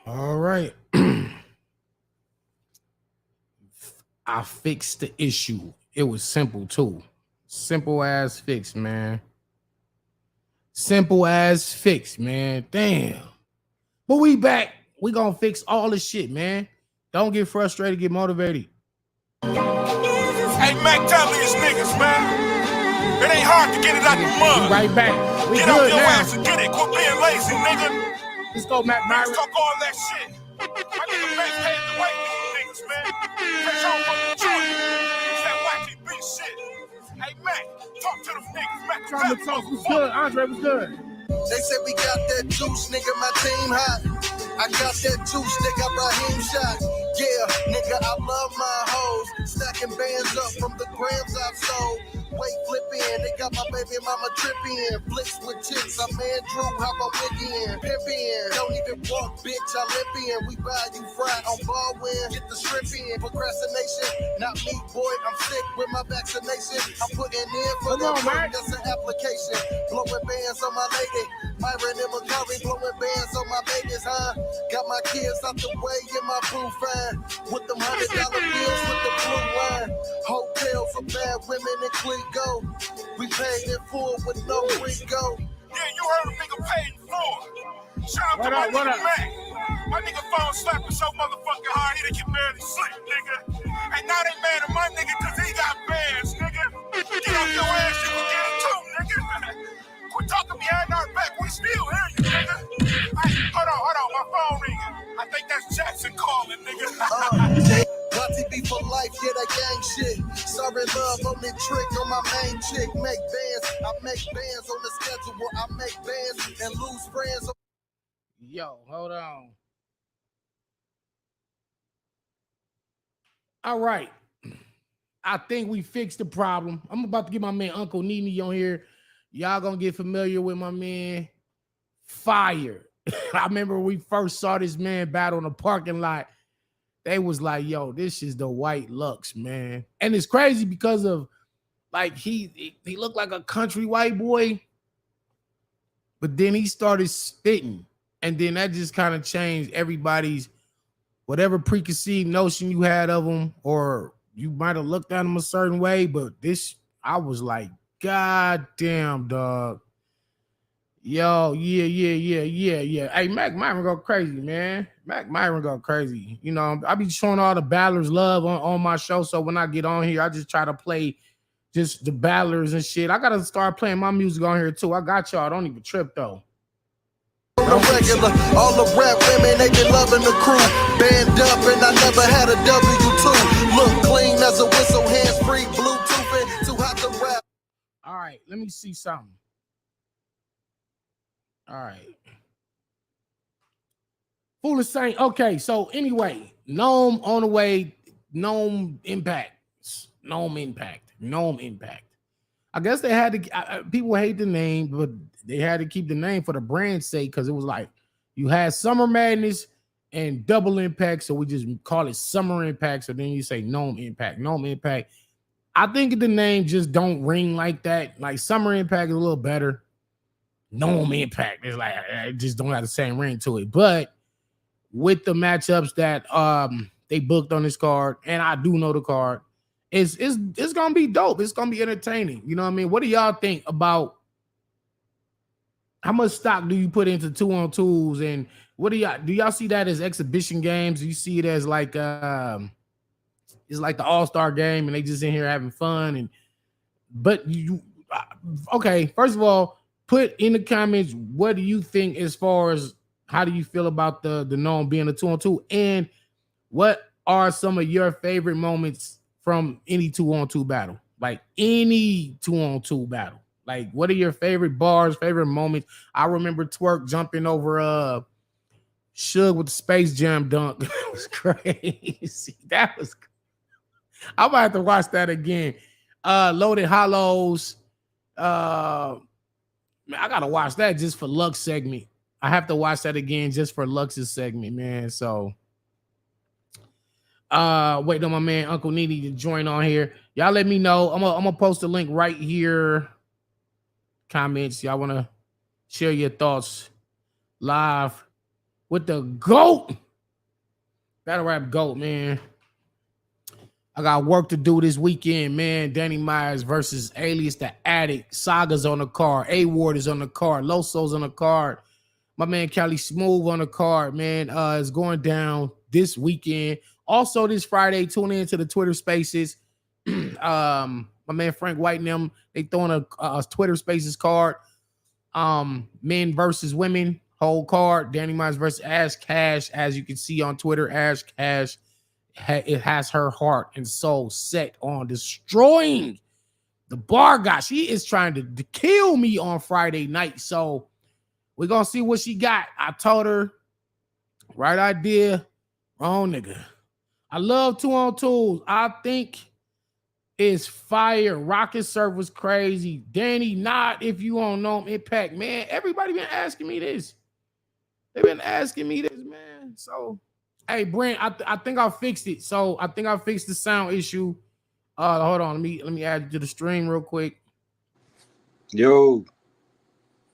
All right. I fixed the issue. It was simple too. Simple as fix, man. Simple as fix, man. Damn. But we back. We gonna fix all the shit, man. Don't get frustrated, get motivated. Hey, Mac, tell these niggas, man. It ain't hard to get it out the mud. We right back. We Get good off your now. ass and get it. Quit being lazy, nigga. Let's go, Mac Myron. Niggas talk all that shit. I nigga best paved the way for you niggas, man. Fresh on from the joint. It's that wacky beat shit. Hey, Mac, talk to them niggas. Mac, Trauma Talks was good. Andre was good. They said we got that juice, nigga, my team hot. I got that juice, nigga, Raheem shot. Yeah, nigga, I love my hoes. Stacking bands up from the grams I've sold. Weight flipping, they got my baby mama tripping. Flicks with chicks, I'm Andrew, how about Wiggy Pimpin'? Don't even walk, bitch, I limp in. We buy you fried on Baldwin, get the shrimp in. Procrastination, not me, boy, I'm sick with my vaccination. I'm putting in for the work, that's an application. Blowing bands on my lady. Myron and McCurry blowing bands on my babies, huh? Got my kids out the way in my blue fan. With them $100 bills with the blue line. Hotels for bad women in Clico. We paid in full with no Rico. Yeah, you heard a nigga paid in full. Shout out to my nigga Mac. My nigga phone slapping so motherfucking hard he can barely sleep, nigga. And now they mad at my nigga cause he got bands, nigga. Get off your ass, you can get it too, nigga. Quit talking behind our back, we still hear you, nigga. Hey, hold on, my phone ringing. I think that's Jackson calling, nigga. Rotti be for life, yeah, that gang shit. Sorry, love, only trick on my main chick. Make bands, I make bands on the schedule. I make bands and lose friends. Yo, hold on. All right. I think we fixed the problem. I'm about to get my man Uncle Nene on here. Y'all gonna get familiar with my man Fire. I remember when we first saw this man battle in the parking lot. They was like, yo, this is the White Lux, man. And it's crazy because of like he looked like a country white boy, but then he started spitting. And then that just kind of changed everybody's whatever preconceived notion you had of him, or you might have looked at him a certain way. But this, I was like, God damn, dog. Yo, yeah. Hey, Mac Myron go crazy, man. Mac Myron go crazy. You know, I be showing all the battlers love on my show. So when I get on here, I just try to play just the battlers and shit. I gotta start playing my music on here too. I got y'all. Don't even trip though. Regular, all the rap women, they been loving the crew. Band up and I never had a W2. Look clean as a whistle, hands free, Bluetooth, too hot to rap. All right, let me see something. All right. Foolish Saint. Okay, so anyway, Nome on the way. Nome Impact. I guess they had to, people hate the name, but they had to keep the name for the brand's sake because it was like you had Summer Madness and Double Impact, so we just call it Summer Impact. So then you say Nome Impact. I think the name just don't ring like that. Like Summer Impact is a little better. Nome Impact is like it just don't have the same ring to it. But with the matchups that they booked on this card, and I do know the card, it's gonna be dope. It's gonna be entertaining. You know what I mean? What do y'all think about how much stock do you put into 2-on-2s, and what do y'all see that as exhibition games? Do you see it as like it's like the All-Star game and they just in here having fun? But you okay, first of all, put in the comments what do you think as far as how do you feel about the Nome being a 2-on-2, and what are some of your favorite moments from any 2-on-2 battle? Like any 2-on-2 battle. Like what are your favorite bars, favorite moments? I remember Twerk jumping over Suge with the Space Jam dunk. That was crazy. I might have to watch that again. Loaded Hollows. I gotta watch that just for Lux segment. I have to watch that again just for Lux's segment, man. So waiting on my man Uncle Needy to join on here. Y'all let me know. I'm gonna post a link right here. Comments. Y'all wanna share your thoughts live with the GOAT. Battle rap GOAT, man. I got work to do this weekend, man. Danny Myers versus Alias the Addict. Saga's on the card. A-Ward is on the card. Loso's on the card. My man Cali Smooth on the card, man. It's going down this weekend. Also this Friday, tune in to the Twitter Spaces. My man Frank White and them, they throwing a Twitter Spaces card. Men versus women, whole card. Danny Myers versus Ash Cash. As you can see on Twitter, Ash Cash, it has her heart and soul set on destroying the bar guy. She is trying to kill me on Friday night. So we're going to see what she got. I told her, right idea, wrong nigga. I love 2-on-2s. I think it's fire. Rocket Surf was crazy. Danny, not if you don't know Impact, man. Everybody been asking me this. They've been asking me this, man. So, hey, Brent, I think I fixed it. So I think I fixed the sound issue. Hold on, let me add you to the stream real quick. Yo.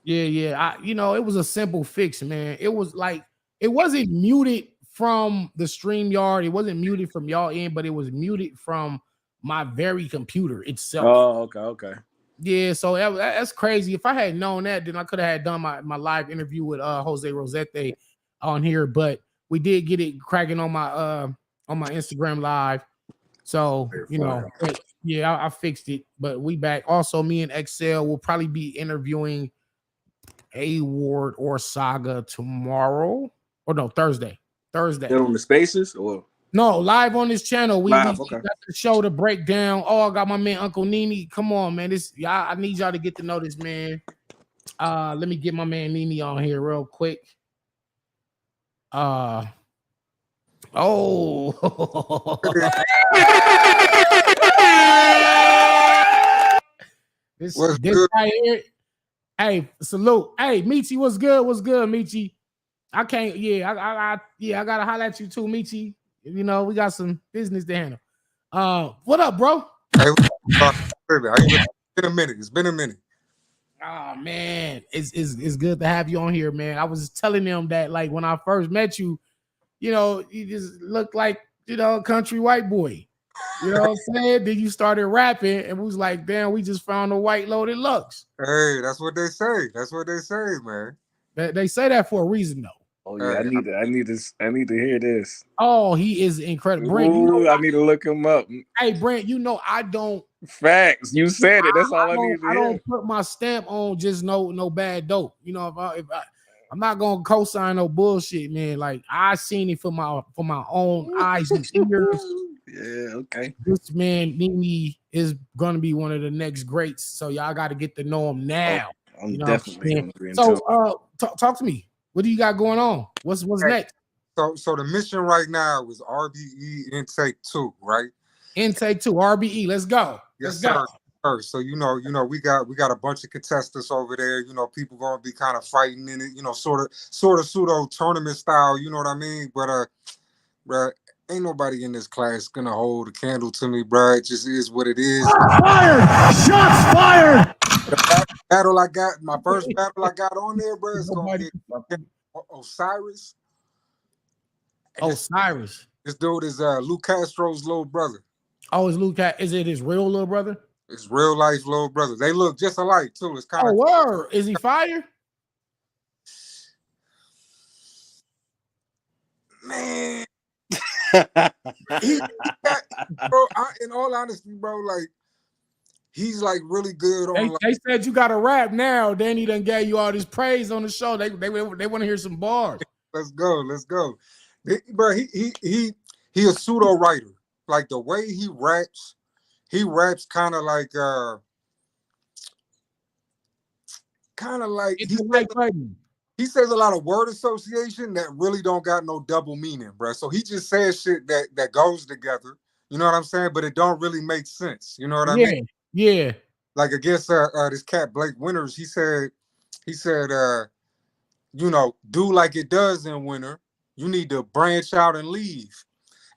Yeah. It was a simple fix, man. It was like it wasn't muted from the StreamYard. It wasn't muted from y'all end, but it was muted from my very computer itself. Oh, okay. Yeah, so that's crazy. If I had known that, then I could have done my live interview with Jose Rosette on here. But we did get it cracking on my Instagram live. So I fixed it. But we back. Also, me and Excel will probably be interviewing A-Ward or Saga tomorrow. Or no, Thursday. They're on the Spaces or no, live on this channel. We got okay. the show to break down. Oh, I got my man Uncle Nini. Come on, man. I need y'all to get to know this man. Let me get my man Nini on here real quick. this right here. Hey, salute. Hey, Michi, what's good? What's good, Michi? I can't. Yeah, I gotta holler at you too, Michi. We got some business to handle. What up, bro? Hey, it's been a minute. Oh man, it's good to have you on here, man. I was telling them that like when I first met you, you just looked like a country white boy. You know what I'm saying? Then you started rapping, and we was like, damn, we just found a white loaded Lux. Hey, that's what they say. That's what they say, man. They say that for a reason, though. Oh yeah, I need to hear this. Oh, he is incredible. Brent, I need to look him up. Hey, Brent, I don't. Facts. You said it. That's all I need to hear. I don't put my stamp on just no bad dope. If I'm not gonna co-sign no bullshit, man. Like I seen it for my own eyes and ears. Yeah, okay. This man Nini is gonna be one of the next greats. So y'all got to get to know him now. I'm definitely hungry. So talk to me. What do you got going on? What's next? So the mission right now is RBE intake 2, right? Intake 2, RBE. Let's go. Yes, sir. So we got a bunch of contestants over there. People gonna be kind of fighting in it. Sort of pseudo tournament style. You know what I mean? But bruh, ain't nobody in this class gonna hold a candle to me, bruh. It just is what it is. Shots fired! My first battle I got on there, bruh, is gonna be Osiris. Osiris. This dude is Lou Castro's little brother. Oh, is it his real little brother? It's real life little brother. They look just alike too. It's kind of word. Is he fire? Man. In all honesty, bro, like he's like really good on. They said you got to rap now. Danny done gave you all this praise on the show. They want to hear some bars. Let's go. Bro, he a pseudo writer. Like the way he raps kind of like he says a lot of word association that really don't got no double meaning, bro. So he just says shit that goes together. You know what I'm saying? But it don't really make sense. You know what I mean? Yeah. Like against this cat Blake Winters, he said, do like it does in winter. You need to branch out and leave.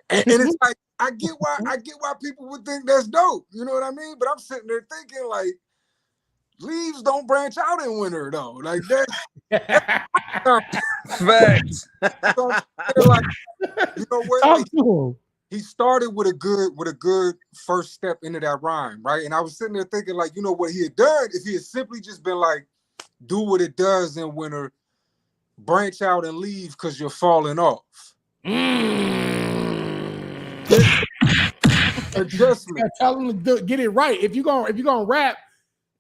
And it's like I get why people would think that's dope. You know what I mean? But I'm sitting there thinking leaves don't branch out in winter though. Like that. Facts. Like, you know what? Talk Like, to him. he started with a good first step into that rhyme, right? And I was sitting there thinking, like, you know what he had done if he had simply just been like, do what it does in winter, branch out and leave because you're falling off. Adjustment. Tell him to get it right. If you're gonna rap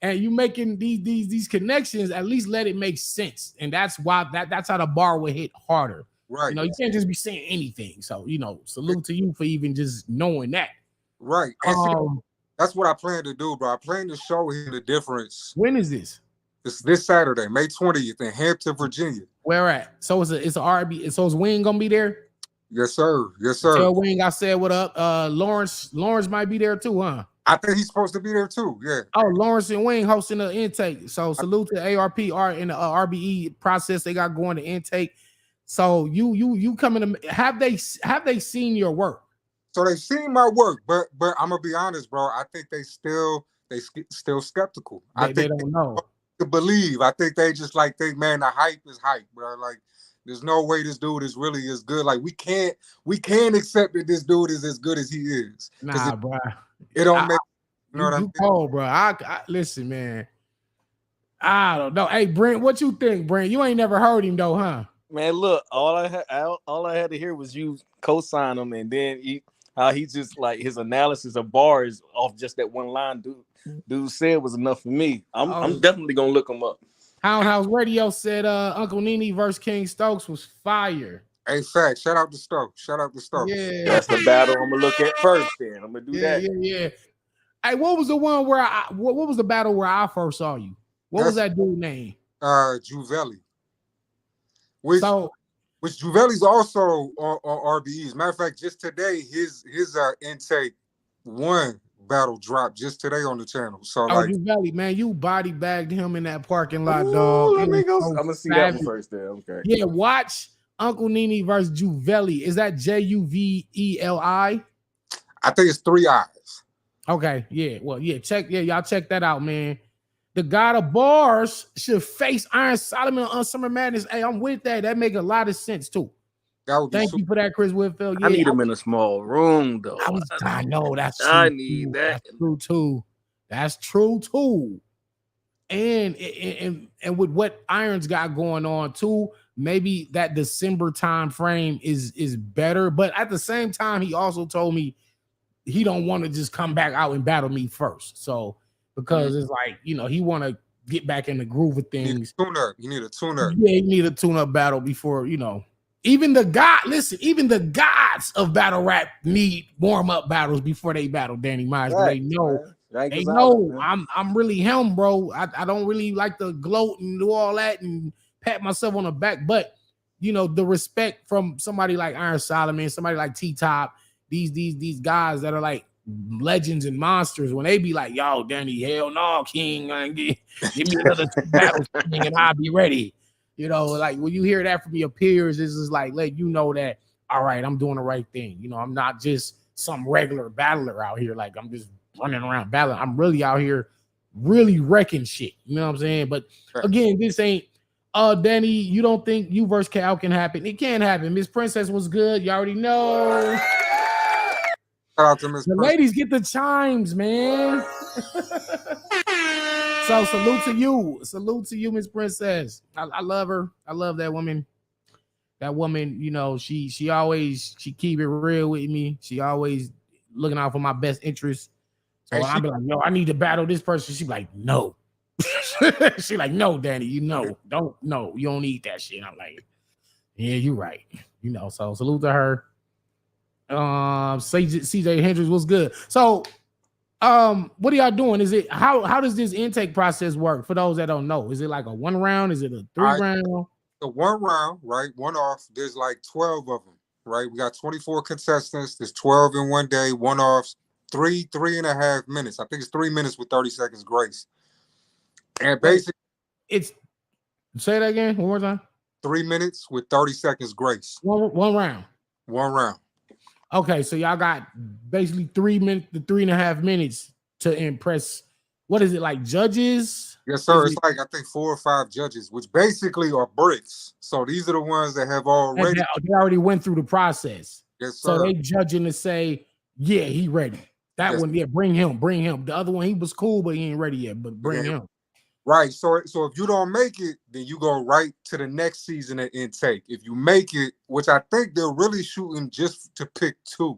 and you making these connections, at least let it make sense. And that's why that's how the bar will hit harder. Right. You know, you can't just be saying anything. So, you know, salute to you for even just knowing that. Right. And see, that's what I plan to do, bro. I plan to show him the difference. When is this? It's this Saturday, May 20th in Hampton, Virginia. Where at? So it's a RB. So is Wing gonna be there? Yes, sir. Yes, sir. Tell Wing I said what up. Lawrence might be there too, huh? I think he's supposed to be there too. Yeah. Oh, Lawrence and Wing hosting the intake. So salute to ARP in the RBE process they got going to intake. So you coming to have they seen your work? So they've seen my work, but I'm gonna be honest, bro. I think they still skeptical. I think they don't know to believe. I think they just like think, man, the hype is hype, bro. Like there's no way this dude is really as good. Like we can't accept that this dude is as good as he is. Nah, bro. It don't make you know what I mean? Cold, bro. I listen, man. I don't know. Hey, Brent, what you think, Brent? You ain't never heard him though, huh? Man, look, all I had to hear was you co-sign him, and then he just like his analysis of bars off just that one line dude said was enough for me. I'm definitely gonna look him up. House Radio said Uncle Nene versus King Stokes was fire. Hey, fact. Shout out to Stokes. Yeah, that's the battle I'm gonna look at first. Then I'm gonna do that. Yeah. Hey, what was the one where what was the battle where I first saw you? What was that dude name? Juvelli. Which Juvelli's also on RBEs. Matter of fact, just today his intake one battle dropped just today on the channel. So Juvelli, man, you body bagged him in that parking lot, dog. Let me go. I'm gonna see that one first. There, okay. Yeah, watch Uncle Nene versus Juvelli. Is that Juveli? I think it's 3 eyes. Okay, yeah. Well, yeah, y'all check that out, man. The God of Bars should face Iron Solomon on Summer Madness. Hey, I'm with that. That make a lot of sense too. Thank you for that, Chris Whitfield. Yeah, I need him in a small room, though. I know that's true. I need that. That's true too. That's true too. And with what Iron's got going on too, maybe that December time frame is better. But at the same time, he also told me he don't want to just come back out and battle me first. So because it's like, you know, he want to get back in the groove of things. You need a tune-up. Yeah, you need a tune-up battle before, you know. Even the gods of battle rap need warm-up battles before they battle Danny Myers. Right, they know I'm really him, bro. I don't really like to gloat and do all that and pat myself on the back, but you know, the respect from somebody like Iron Solomon, somebody like T-Top, these guys that are like legends and monsters, when they be like, yo, Danny, hell no, King, give me another 2 battles, King, and I'll be ready. You know, like when you hear that from your peers, it's just like, let you know that, all right, I'm doing the right thing. You know, I'm not just some regular battler out here. Like I'm just running around battling. I'm really out here really wrecking shit. You know what I'm saying? But again, this ain't Danny, you don't think you versus Cal can happen? It can happen. Miss Princess was good. You already know. Shout out to Miss The ladies get the chimes, man. So salute to you, Miss Princess. I love her. I love that woman. That woman, you know, she keep it real with me. She always looking out for my best interest. So I'll be like, yo, I need to battle this person. She be like, no. She like, no, Danny, you know, you don't need that shit. I'm like, yeah, you're right. You know, so salute to her. CJ Hendricks was good. So what are y'all doing? Is it how does this intake process work for those that don't know? Is it like a 1 round? Is it a 3 round? The 1 round, right? 1 off. There's like 12 of them, right? We got 24 contestants. There's 12 in 1 day, 1 offs, 3.5 minutes. I think it's 3 minutes with 30 seconds grace. And basically, say that again one more time. 3 minutes with 30 seconds grace. One round. 1 round. Okay, so y'all got basically 3 minutes to 3.5 minutes to impress what is it like judges? Yes, sir. Is It's like I think 4 or 5 judges, which basically are bricks. So these are the ones that have already. they already went through the process. Yes, So sir. they judging to say, yeah, he ready. That Yes. one, yeah, bring him. The other one, he was cool, but he ain't ready yet. But bring him. Right. So if you don't make it, then you go right to the next season of intake. If you make it, which I think they're really shooting just to pick 2.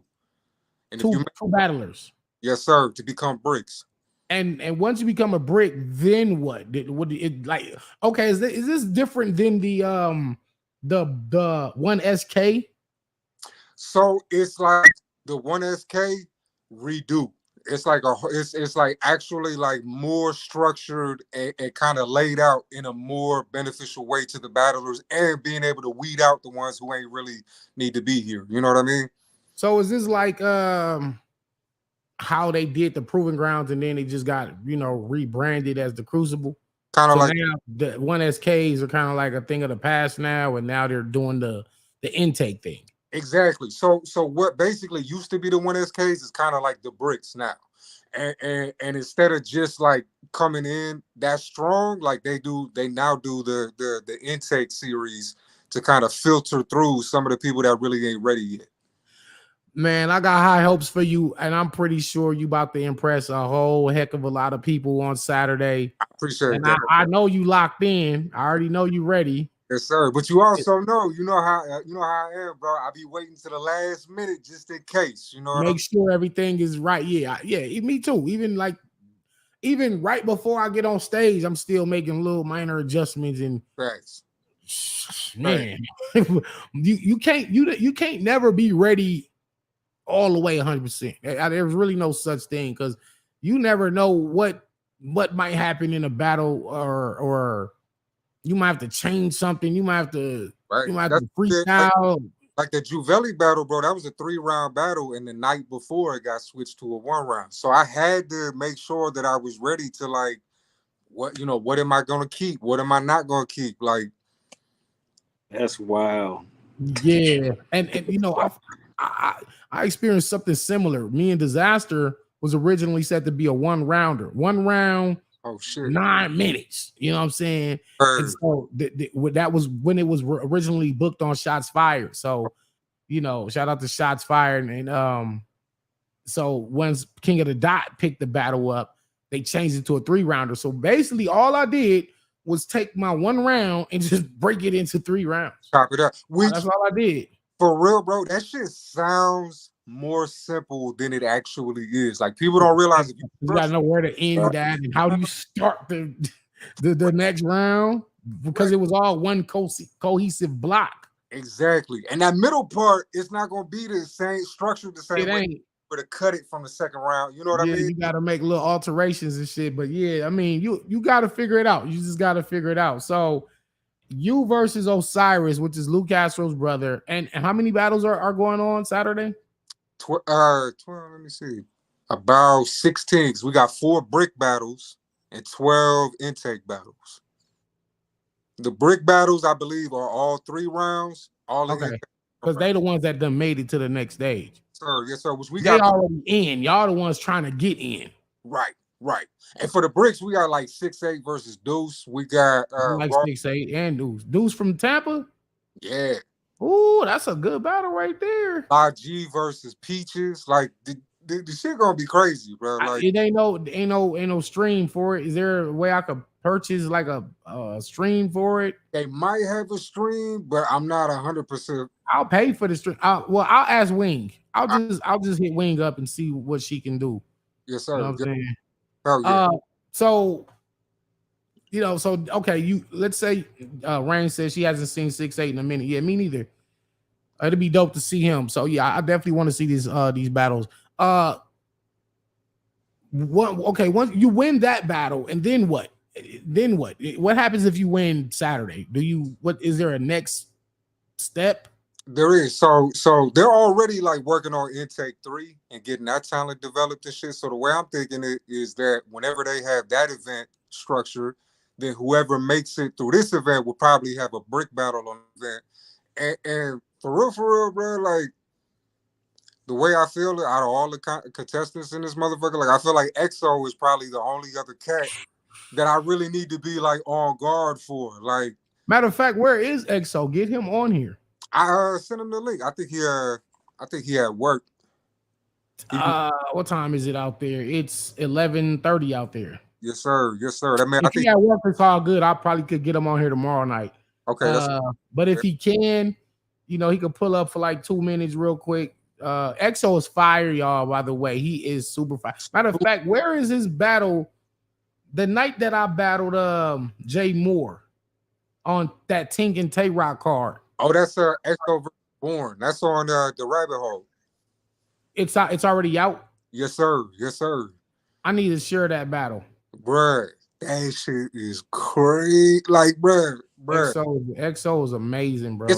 And Two if you two battlers. yes, sir, to become bricks. And once you become a brick, then what? What it like? Okay, is this different than the 1SK? So it's like the 1SK redo. It's like it's like actually like more structured and kind of laid out in a more beneficial way to the battlers and being able to weed out the ones who ain't really need to be here. You know what I mean? So is this like how they did the Proving Grounds and then they just got rebranded as the Crucible? Kind of So like now the 1SKs are kind of like a thing of the past now, and now they're doing the intake thing. exactly. So what basically used to be the 1SKs is kind of like the bricks now. And instead of just like coming in that strong, like they now do the intake series to kind of filter through some of the people that really ain't ready yet. Man, I got high hopes for you, and I'm pretty sure you about to impress a whole heck of a lot of people on Saturday. I appreciate And that. I know you locked in. I already know you ready. Yes, sir. But you also know, you know how I am, bro. I be waiting to the last minute just in case. You know what Make sure everything is right. Yeah, me too. Even right before I get on stage, I'm still making little minor adjustments. And Facts. man, you can't never be ready all the way 100%. There's really no such thing because you never know what might happen in a battle, or you might have to change something. You might have to freestyle. Like the Juvelli battle, bro, that was a 3-round battle, and the night before it got switched to a 1-round. So I had to make sure that I was ready to like, what am I gonna keep? What am I not gonna keep? Like, that's wild. Yeah, and I experienced something similar. Me and Disaster was originally set to be a 1-rounder, 1 round. Oh shit! 9 minutes. You know what I'm saying? And so that was when it was originally booked on Shots Fired. So, shout out to Shots Fired. And so once King of the Dot picked the battle up, they changed it to a 3-rounder. So basically, all I did was take my 1 round and just break it into 3 rounds. Chop it up. That's all I did. For real, bro. That shit sounds more simple than it actually is. Like people don't realize you gotta know where to end that and how do you start the next round, because it was all one cohesive block. Exactly. And that middle part is not gonna be the same structured the same way, but to cut it from the second round. You know what I mean? You gotta make little alterations and shit. But yeah, I mean, you gotta figure it out. You just gotta figure it out. So you versus Osiris, which is Luke Castro's brother. And how many battles are going on Saturday? 12, let me see. About 16. We got 4 brick battles and 12 intake battles. The brick battles, I believe, are all 3 rounds. Okay. Because they the ones that done made it to the next stage. Sir, yes, sir. Which we they got already in. Y'all the ones trying to get in. Right. And for the bricks, we got like 6'8" versus Deuce. We got like 6'8" and Deuce. Deuce from Tampa? Yeah. Ooh, that's a good battle right there. IG versus Peaches. Like the shit gonna be crazy, bro. Like it ain't no stream for it. Is there a way I could purchase like a stream for it? They might have a stream, but I'm not 100%. I'll pay for the stream. I'll ask Wing. I'll just hit Wing up and see what she can do. Yes, sir. You know what I'm saying? Oh yeah. So okay, let's say Rain says she hasn't seen 6'8" in a minute. Yeah, me neither. It'd be dope to see him. So yeah, I definitely want to see these battles. Once you win that battle, and then what? Then what? What happens if you win Saturday? What is there a next step? There is. So they're already like working on intake 3 and getting that talent developed and shit. So the way I'm thinking it is that whenever they have that event structured, then whoever makes it through this event will probably have a brick battle on the event. And for real, bro, like the way I feel out of all the contestants in this motherfucker, like I feel like EXO is probably the only other cat that I really need to be like on guard for. Like, matter of fact, where is EXO? Get him on here. I sent him the link. I think he had work. What time is it out there? It's 11:30 out there. Yes, sir. Yes, sir. That man. If he at work, it's all good. I probably could get him on here tomorrow night. Okay. But if he can, he could pull up for like 2 minutes real quick. EXO is fire, y'all. By the way, he is super fire. Matter of fact, where is his battle? The night that I battled Jay Moore on that Tink and Tay Rock card. Oh, that's EXO Born. That's on the Rabbit Hole. It's already out. Yes, sir. Yes, sir. I need to share that battle. Bruh, that shit is crazy. Like, bruh. EXO is amazing, bro.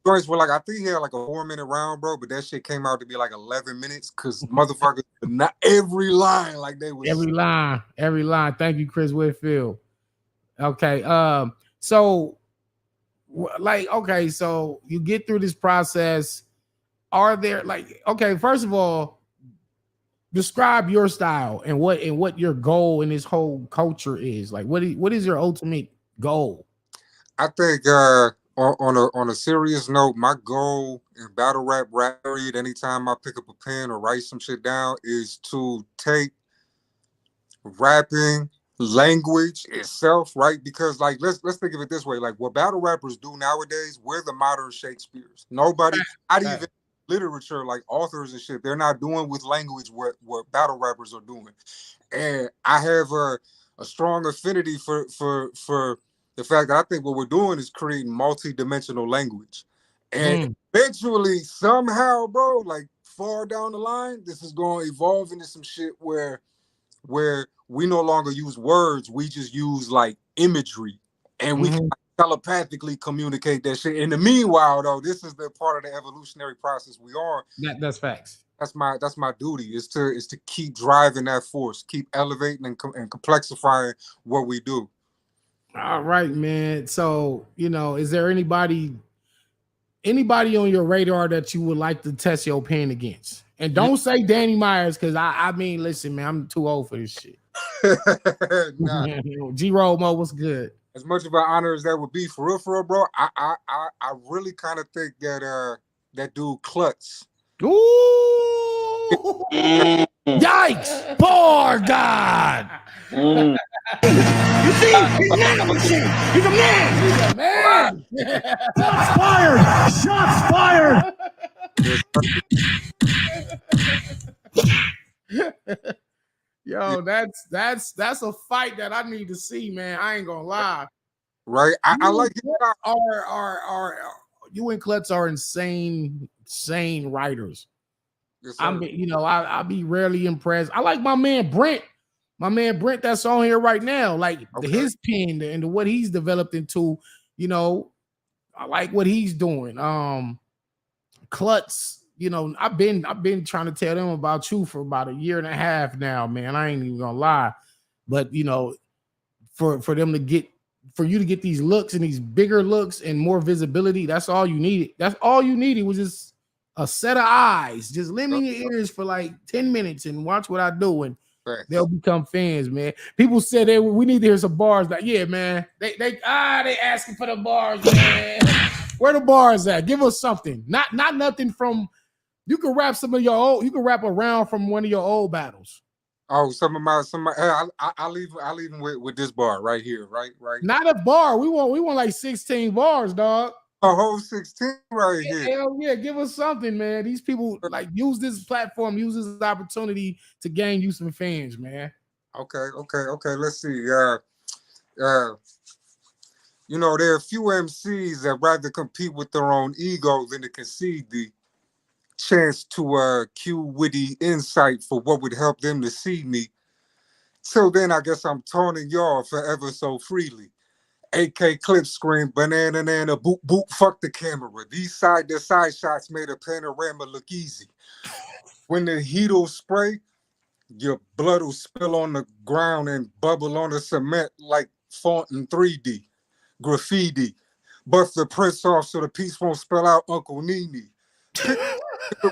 Joints were like, I think he had like a 4-minute round, bro, but that shit came out to be like 11 minutes because motherfuckers, not every line, like they was. Every line. Thank you, Chris Whitfield. Okay. So you get through this process. Are there first of all, describe your style and what your goal in this whole culture is. Like, what is your ultimate goal? I think on a serious note, my goal in battle rap period, anytime I pick up a pen or write some shit down, is to take rapping language itself, right? Because like let's think of it this way: like what battle rappers do nowadays, we're the modern Shakespeare's. Nobody, not even literature, like authors and shit, they're not doing with language what battle rappers are doing. And I have a strong affinity for the fact that I think what we're doing is creating multi-dimensional language. And eventually, somehow, bro, like far down the line, this is going to evolve into some shit where we no longer use words, we just use like imagery, and we can telepathically communicate that shit. In the meanwhile, though, this is the part of the evolutionary process we are. That's facts. That's my duty is to keep driving that force, keep elevating and complexifying what we do. All right, man. So, is there anybody on your radar that you would like to test your pen against? And don't say Danny Myers, because I mean, listen, man, I'm too old for this shit. Nah. G-Roll Mo, what's good? As much of an honor as that would be, for real, bro, I really kind of think that dude Klutz. Ooh! Yikes! Poor God! You see, he's a man. He's a man. Shots fired! Shots fired! Yo, that's a fight that I need to see, man. I ain't gonna lie. Right? I like it. You and Klutz are insane writers. Yes, I be rarely impressed. I like my man Brent that's on here right now. Like his pen and what he's developed into, I like what he's doing. Klutz, I've been trying to tell them about you for about 1.5 years now, man. I ain't even gonna lie. But for you to get these looks and these bigger looks and more visibility, that's all you needed. That's all you needed was just a set of eyes. Just lend me your ears for like 10 minutes and watch what I do, and they'll become fans, man. People said we need to hear some bars. Like, yeah, man. They asking for the bars, man. Where the bars at? Give us something. Not nothing from. You can rap some of your old. You can rap around from one of your old battles. Oh, some of my. I'll leave him with this bar right here, right. Not a bar. We want like 16 bars, dog. A whole 16 right here. Hell yeah, give us something, man. These people like use this platform, use this opportunity to gain you some fans, man. Okay. Let's see. There are a few MCs that rather compete with their own ego than to concede the chance to cue witty insight for what would help them to see me. Till then, I guess I'm taunting y'all forever so freely. AK clip screen, banana, boop, boop, fuck the camera. These side shots made a panorama look easy. When the heat'll spray, your blood will spill on the ground and bubble on the cement like font in 3D. Graffiti. Buff the prints off so the piece won't spell out Uncle Nene.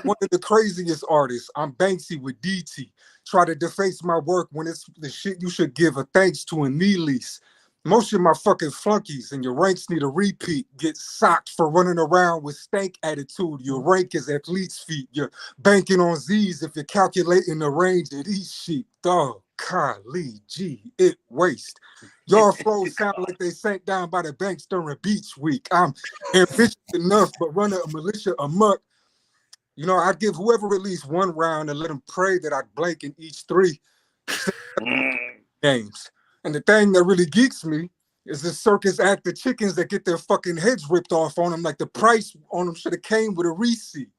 one of the craziest artists. I'm Banksy with DT. Try to deface my work when it's the shit you should give a thanks to and me lease. Most of my fucking flunkies and your ranks need a repeat. Get socked for running around with stank attitude. Your rank is athlete's feet. You're banking on Z's if you're calculating the range of these sheep. Dog, golly, gee, it waste. Your flows sound like they sank down by the banks during beach week. I'm ambitious enough, but running a militia amok. You know, I'd give whoever at least one round and let them pray that I'd blank in each 3 games. And the thing that really geeks me is the circus act of chickens that get their fucking heads ripped off on them, like the price on them should have came with a receipt.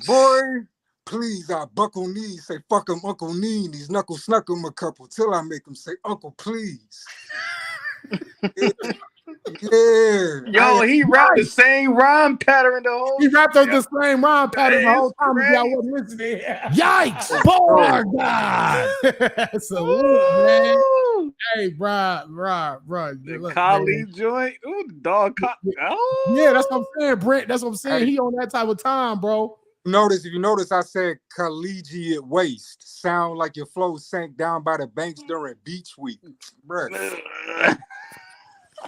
Boy, please, I buckle knees, say fuck him, Uncle Neen. These knuckles snuck him a couple till I make them say, Uncle, please. Yeah. Yo, he rapped the same rhyme pattern the whole. He rapped on the same rhyme pattern the whole time if y'all wasn't listening. Yikes! Oh my God! Salute, man. Hey, bro. The Look, Kali joint. Ooh, the dog. Oh. Yeah, that's what I'm saying, Brent. That's what I'm saying. He on that type of time, bro. If you notice, I said collegiate waste. Sound like your flow sank down by the banks during beach week. Bruh.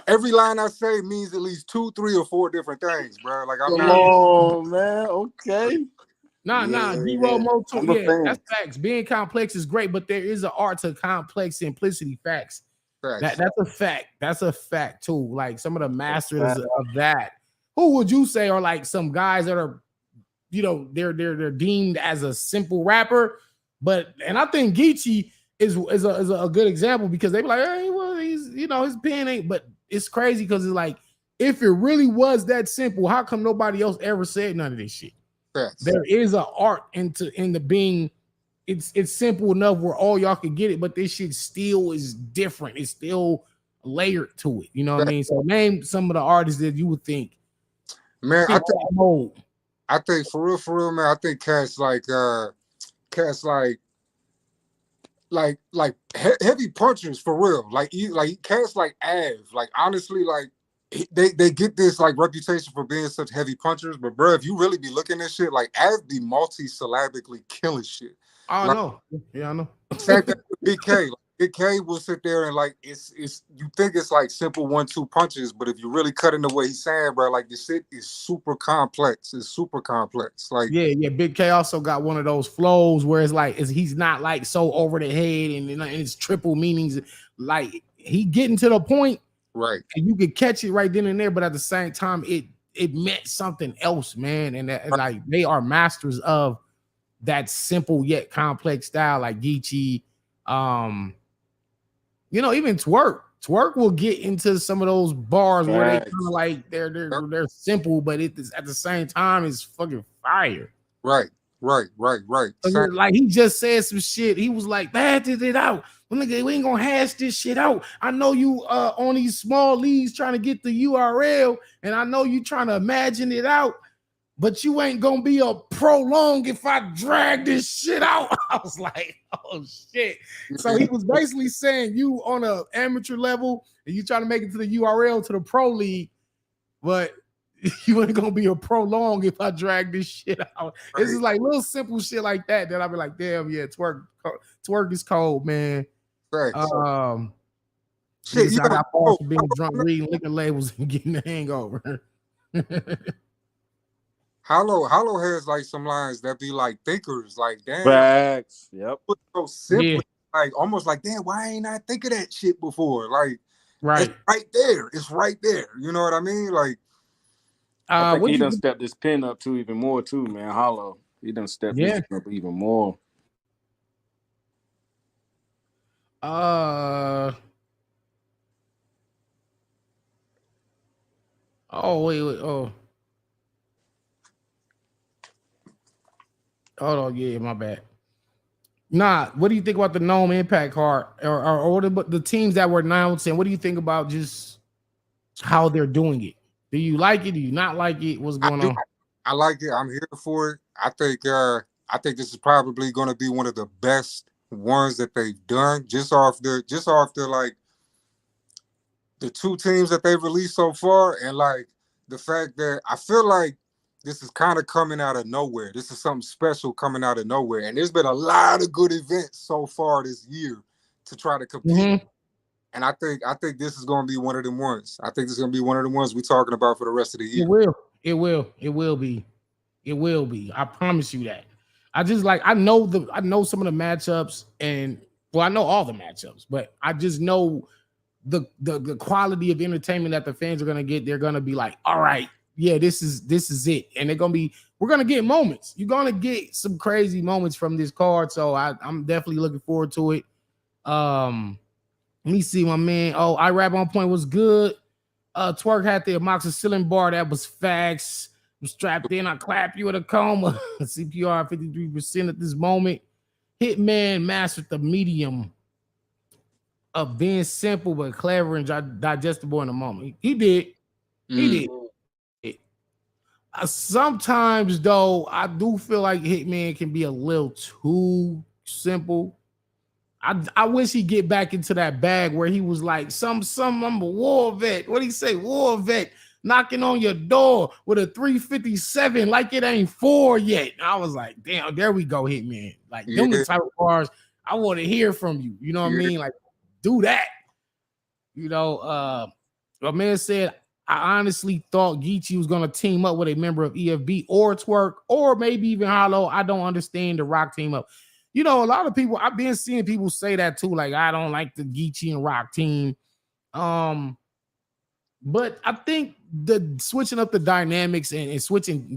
Every line I say means at least 2, 3, or 4 different things, bro. Like I'm not. Oh man, okay. Nah, D-Roll Mo too. Yeah, that's facts. Being complex is great, but there is an art to complex simplicity. Facts. That's a fact. That's a fact too. Like some of the masters of that. Who would you say are like some guys that are, you know, they're deemed as a simple rapper, and I think Geechee is a good example because they be like, hey, well, he's, you know, his pen ain't, but it's crazy because it's like, if it really was that simple, how come nobody else ever said none of this shit? There is an art into being, it's simple enough where all y'all can get it, but this shit still is different. It's still layered to it. You know what I mean? So name some of the artists that you would think. Man, I think for real, man, I think cats like heavy punchers for real. Like cats like Av. Like honestly, like they get this like reputation for being such heavy punchers, but bro, if you really be looking at shit, like Av be multi-syllabically killing shit. I know. Yeah, I know. Same thing with Big K. Like, Big K will sit there and like it's you think it's like simple 1-2 punches, but if you really cut in the way he's saying, bro, like this shit is super complex. It's super complex. Like yeah. Big K also got one of those flows where it's like he's not like so over the head and it's triple meanings. Like he getting to the point, right? And you could catch it right then and there, but at the same time, it meant something else, man. And that, like they are masters of that simple yet complex style, like Geechee. You know, even Twerk will get into some of those bars where they kind of like they're simple, but it's at the same time it's fucking fire. Right. Like he just said some shit. He was like, "That it out. Well, nigga, we ain't gonna hash this shit out. I know you on these small leads trying to get the URL, and I know you trying to imagine it out, but you ain't gonna be a prolong if I drag this shit out." I was like, oh shit. So he was basically saying you on a amateur level and you trying to make it to the URL to the pro league, but you ain't gonna be a prolong if I drag this shit out. Right. This is like little simple shit like that I'll be like, damn, yeah, twerk is cold, man. Right. Shit, I got false for being drunk, reading liquor labels and getting the hangover. Hollow has like some lines that be like thinkers, like damn. Facts. Yep. So simply, like almost like damn, why ain't I think of that shit before? Like, right, it's right there. It's right there. You know what I mean? Like, I think he done stepped this pen up too even more too, man. Hollow, he done stepped this pen up even more. Oh wait. Oh. Hold on, yeah, my bad. Nah, what do you think about the Nome Impact card or the teams that were announced? And what do you think about just how they're doing it? Do you like it? Do you not like it? What's going on? I like it. I'm here for it. I think this is probably going to be one of the best ones that they've done. Just off the like the 2 teams that they've released so far, and like the fact that I feel like this is kind of coming out of nowhere. This is something special coming out of nowhere. And there's been a lot of good events so far this year to try to compete. Mm-hmm. And I think this is going to be one of them ones. I think this is going to be one of the ones we're talking about for the rest of the year. It will. It will. It will be. It will be. I promise you that. I just like I know some of the matchups, and well, I know all the matchups, but I just know the quality of entertainment that the fans are gonna get. They're gonna be like, all right, yeah, this is it. And we're gonna get moments. You're gonna get some crazy moments from this card. So I'm definitely looking forward to it. Let me see, my man. Oh, I rap on point was good. Twerk had the amoxicillin bar. That was facts. I'm strapped in. I clap you in a coma. CPR 53% at this moment. Hitman mastered the medium of being simple but clever and digestible in the moment. He did. He did. Sometimes, though, I do feel like Hitman can be a little too simple. I wish he'd get back into that bag where he was like, I'm a war vet. What do you say? War vet knocking on your door with a 357 like it ain't 4 yet. I was like, damn, there we go, Hitman. Like, them the type of bars I want to hear from you. You know what I mean? Like, do that. You know, my man said, I honestly thought Geechee was going to team up with a member of EFB or Twerk or maybe even Hollow. I don't understand the Rock team up. You know, a lot of people, I've been seeing people say that too. Like, I don't like the Geechee and Rock team. But I think the switching up the dynamics and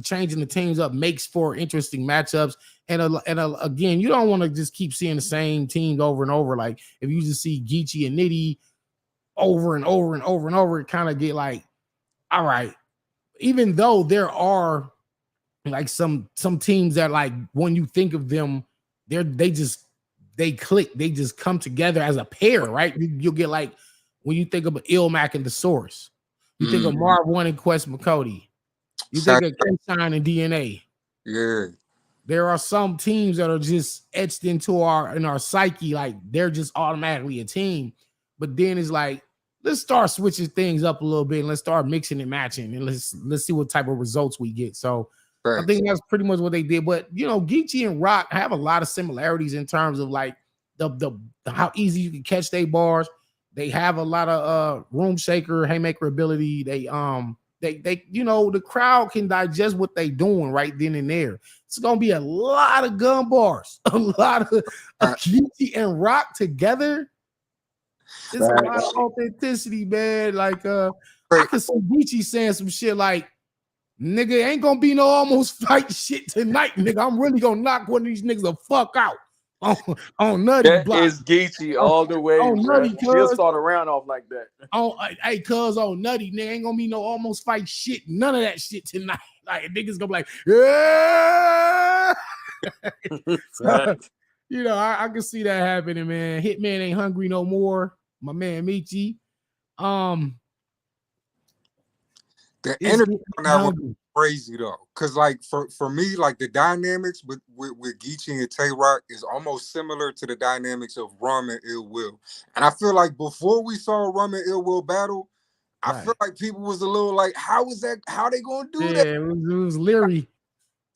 changing the teams up makes for interesting matchups. And again, you don't want to just keep seeing the same teams over and over. Like, if you just see Geechee and Nitty over and over and over and over, it kind of get like, all right. Even though there are like some teams that, like, when you think of them, they click, they just come together as a pair, right? You'll get like when you think of Ilmac and the Source, you think of Marv One and Quest McCody, you think of K-Shine and DNA. Yeah, there are some teams that are just etched into our psyche, like they're just automatically a team. But then it's like, let's start switching things up a little bit and let's start mixing and matching and let's see what type of results we get. So I think that's pretty much what they did. But you know, Geechee and Rock have a lot of similarities in terms of like the how easy you can catch their bars. They have a lot of room shaker, haymaker ability. They you know, the crowd can digest what they doing right then and there. It's gonna be a lot of gun bars, a lot of Geechee and Rock together. It's a lot of authenticity, man. Like I can see Geechee saying some shit like, nigga, ain't gonna be no almost fight shit tonight, nigga. I'm really gonna knock one of these niggas the fuck out on Nutty that block. Is Geechee all the way. On Nutty, he'll start around off like that. Hey, cuz on Nutty, nigga, ain't gonna be no almost fight shit. None of that shit tonight. Like, niggas gonna be like, yeah. You know, I can see that happening, man. Hitman ain't hungry no more. My man Michi. The energy on that one crazy though, because like for me, like the dynamics with Geechee and Tay Rock is almost similar to the dynamics of Rum and Ill Will. And I feel like before we saw Rum and Ill Will battle, I feel like people was a little like, how they gonna do that? Yeah, it was leery.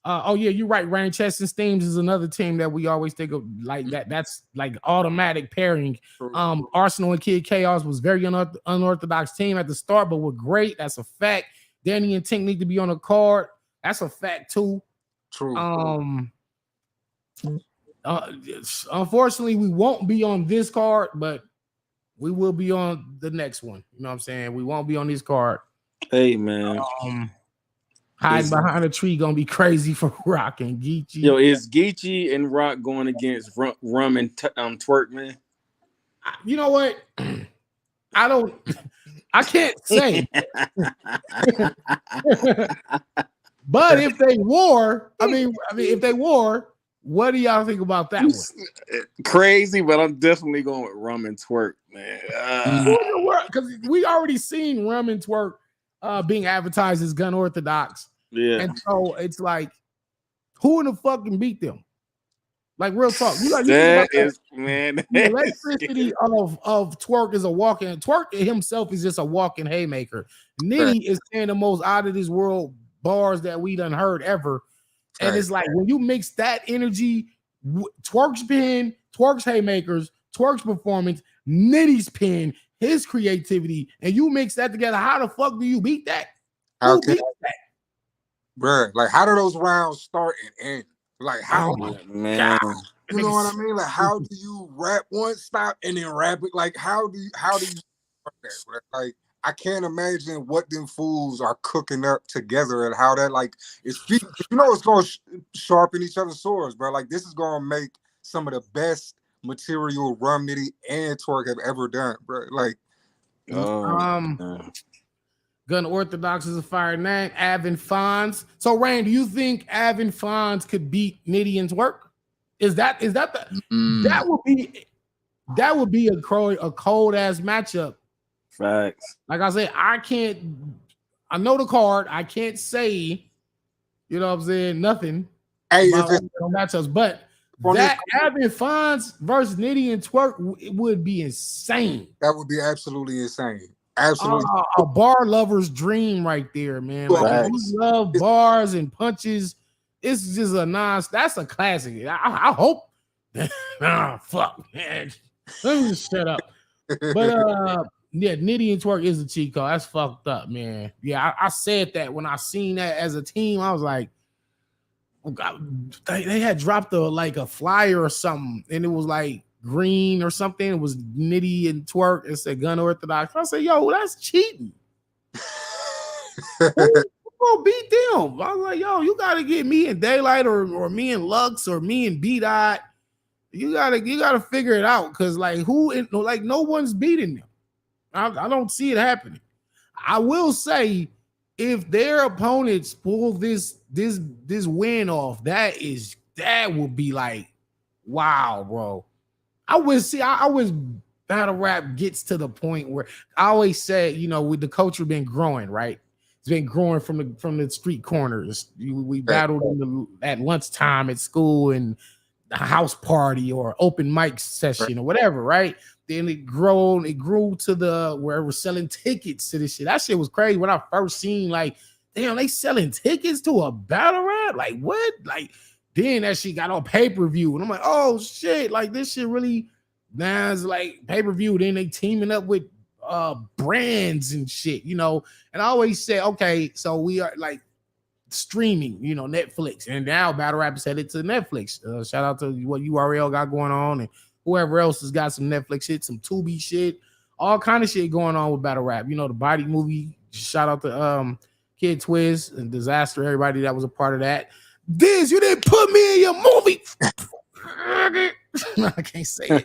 Oh yeah, you're right. Ryan Chest and Steams is another team that we always think of like that. That's like automatic pairing. Arsenal and Kid Chaos was very unorthodox team at the start, but were great. That's a fact. Danny and Tink need to be on the card. That's a fact too. True. Unfortunately, we won't be on this card, but we will be on the next one. You know what I'm saying? We won't be on this card. Hey man. Hiding behind a tree gonna be crazy for Rock and Geechee. Yo, is Geechee and Rock going against Rum and Twerk, man? You know what? I can't say. But if they wore, I mean, if they wore, what do y'all think about that one? Crazy, but I'm definitely going with Rum and Twerk, man. Because we already seen Rum and Twerk being advertised as gun orthodox. Yeah. And so it's like, who in the fuck can beat them? Like, real talk. Man. The electricity of Twerk is a walking. Twerk himself is just a walking haymaker. Nitty is saying the most out of this world bars that we done heard ever. And Right. it's like when you mix that energy, Twerk's pen, Twerk's haymakers, Twerk's performance, Nitty's pen, his creativity, and you mix that together, how the fuck do you beat that? How Who can, beats that? bruh, like how do those rounds start and end? Like how Oh my Man, God. you know what I mean? Like how do you rap one stop and then rap it? Like how do you start that, bruh? Like I can't imagine what them fools are cooking up together and how that like is. You know, it's going to sharpen each other's swords, bro. Like this is going to make some of the best material Rum Nitty and Twerk have ever done, bro. Like, man. Gun Orthodox is a fire name. Avin Fonz. So Rain, do you think Avin Fonz could beat Nitty and Twerk? Is that the that would be a cold ass matchup. Facts. Like I said, I know the card. I can't say, you know what I'm saying, nothing hey, about if it's matchups, but that Avin Fonz versus Nitty and Twerk it would be insane. that would be absolutely insane. Absolutely. A bar lover's dream right there, man. Like, if you love bars and punches, it's just that's a classic. I hope. Fuck, man. Let me just shut up. But yeah, Nitty and Twerk is a cheat code. That's fucked up, man. Yeah, I said that when I seen that as a team. I was like, oh God, they had dropped a flyer or something, and it was like green or something. It was Nitty and Twerk. It said Gun Orthodox. I said, yo, that's cheating. Who gonna beat them? I was like, yo, you gotta get me and Daylight or me and Lux or me and B-Dot. You gotta figure it out because like no one's beating them. I don't see it happening. I will say if their opponents pull this win off, that would be like, wow, bro. I wish battle rap gets to the point where I always said, you know, with the culture been growing, right? It's been growing from the street corners. We battled at lunchtime at school and a house party or open mic session or whatever, right? Then it grew to the where we're selling tickets to this shit. That shit was crazy when I first seen like, damn, they selling tickets to a battle rap? Like what? Like then that shit got on pay-per-view. And I'm like, oh shit, like this shit really now it's like pay-per-view. Then they teaming up with brands and shit, you know. And I always say, okay, so we are like streaming, you know, Netflix, and now battle rap is headed to Netflix. Shout out to what URL got going on and whoever else has got some Netflix shit, some Tubi shit, all kind of shit going on with battle rap. You know, the Body movie. Shout out to Kid Twiz and Disaster, everybody that was a part of that. Diz, you didn't put me in your movie. I can't say it.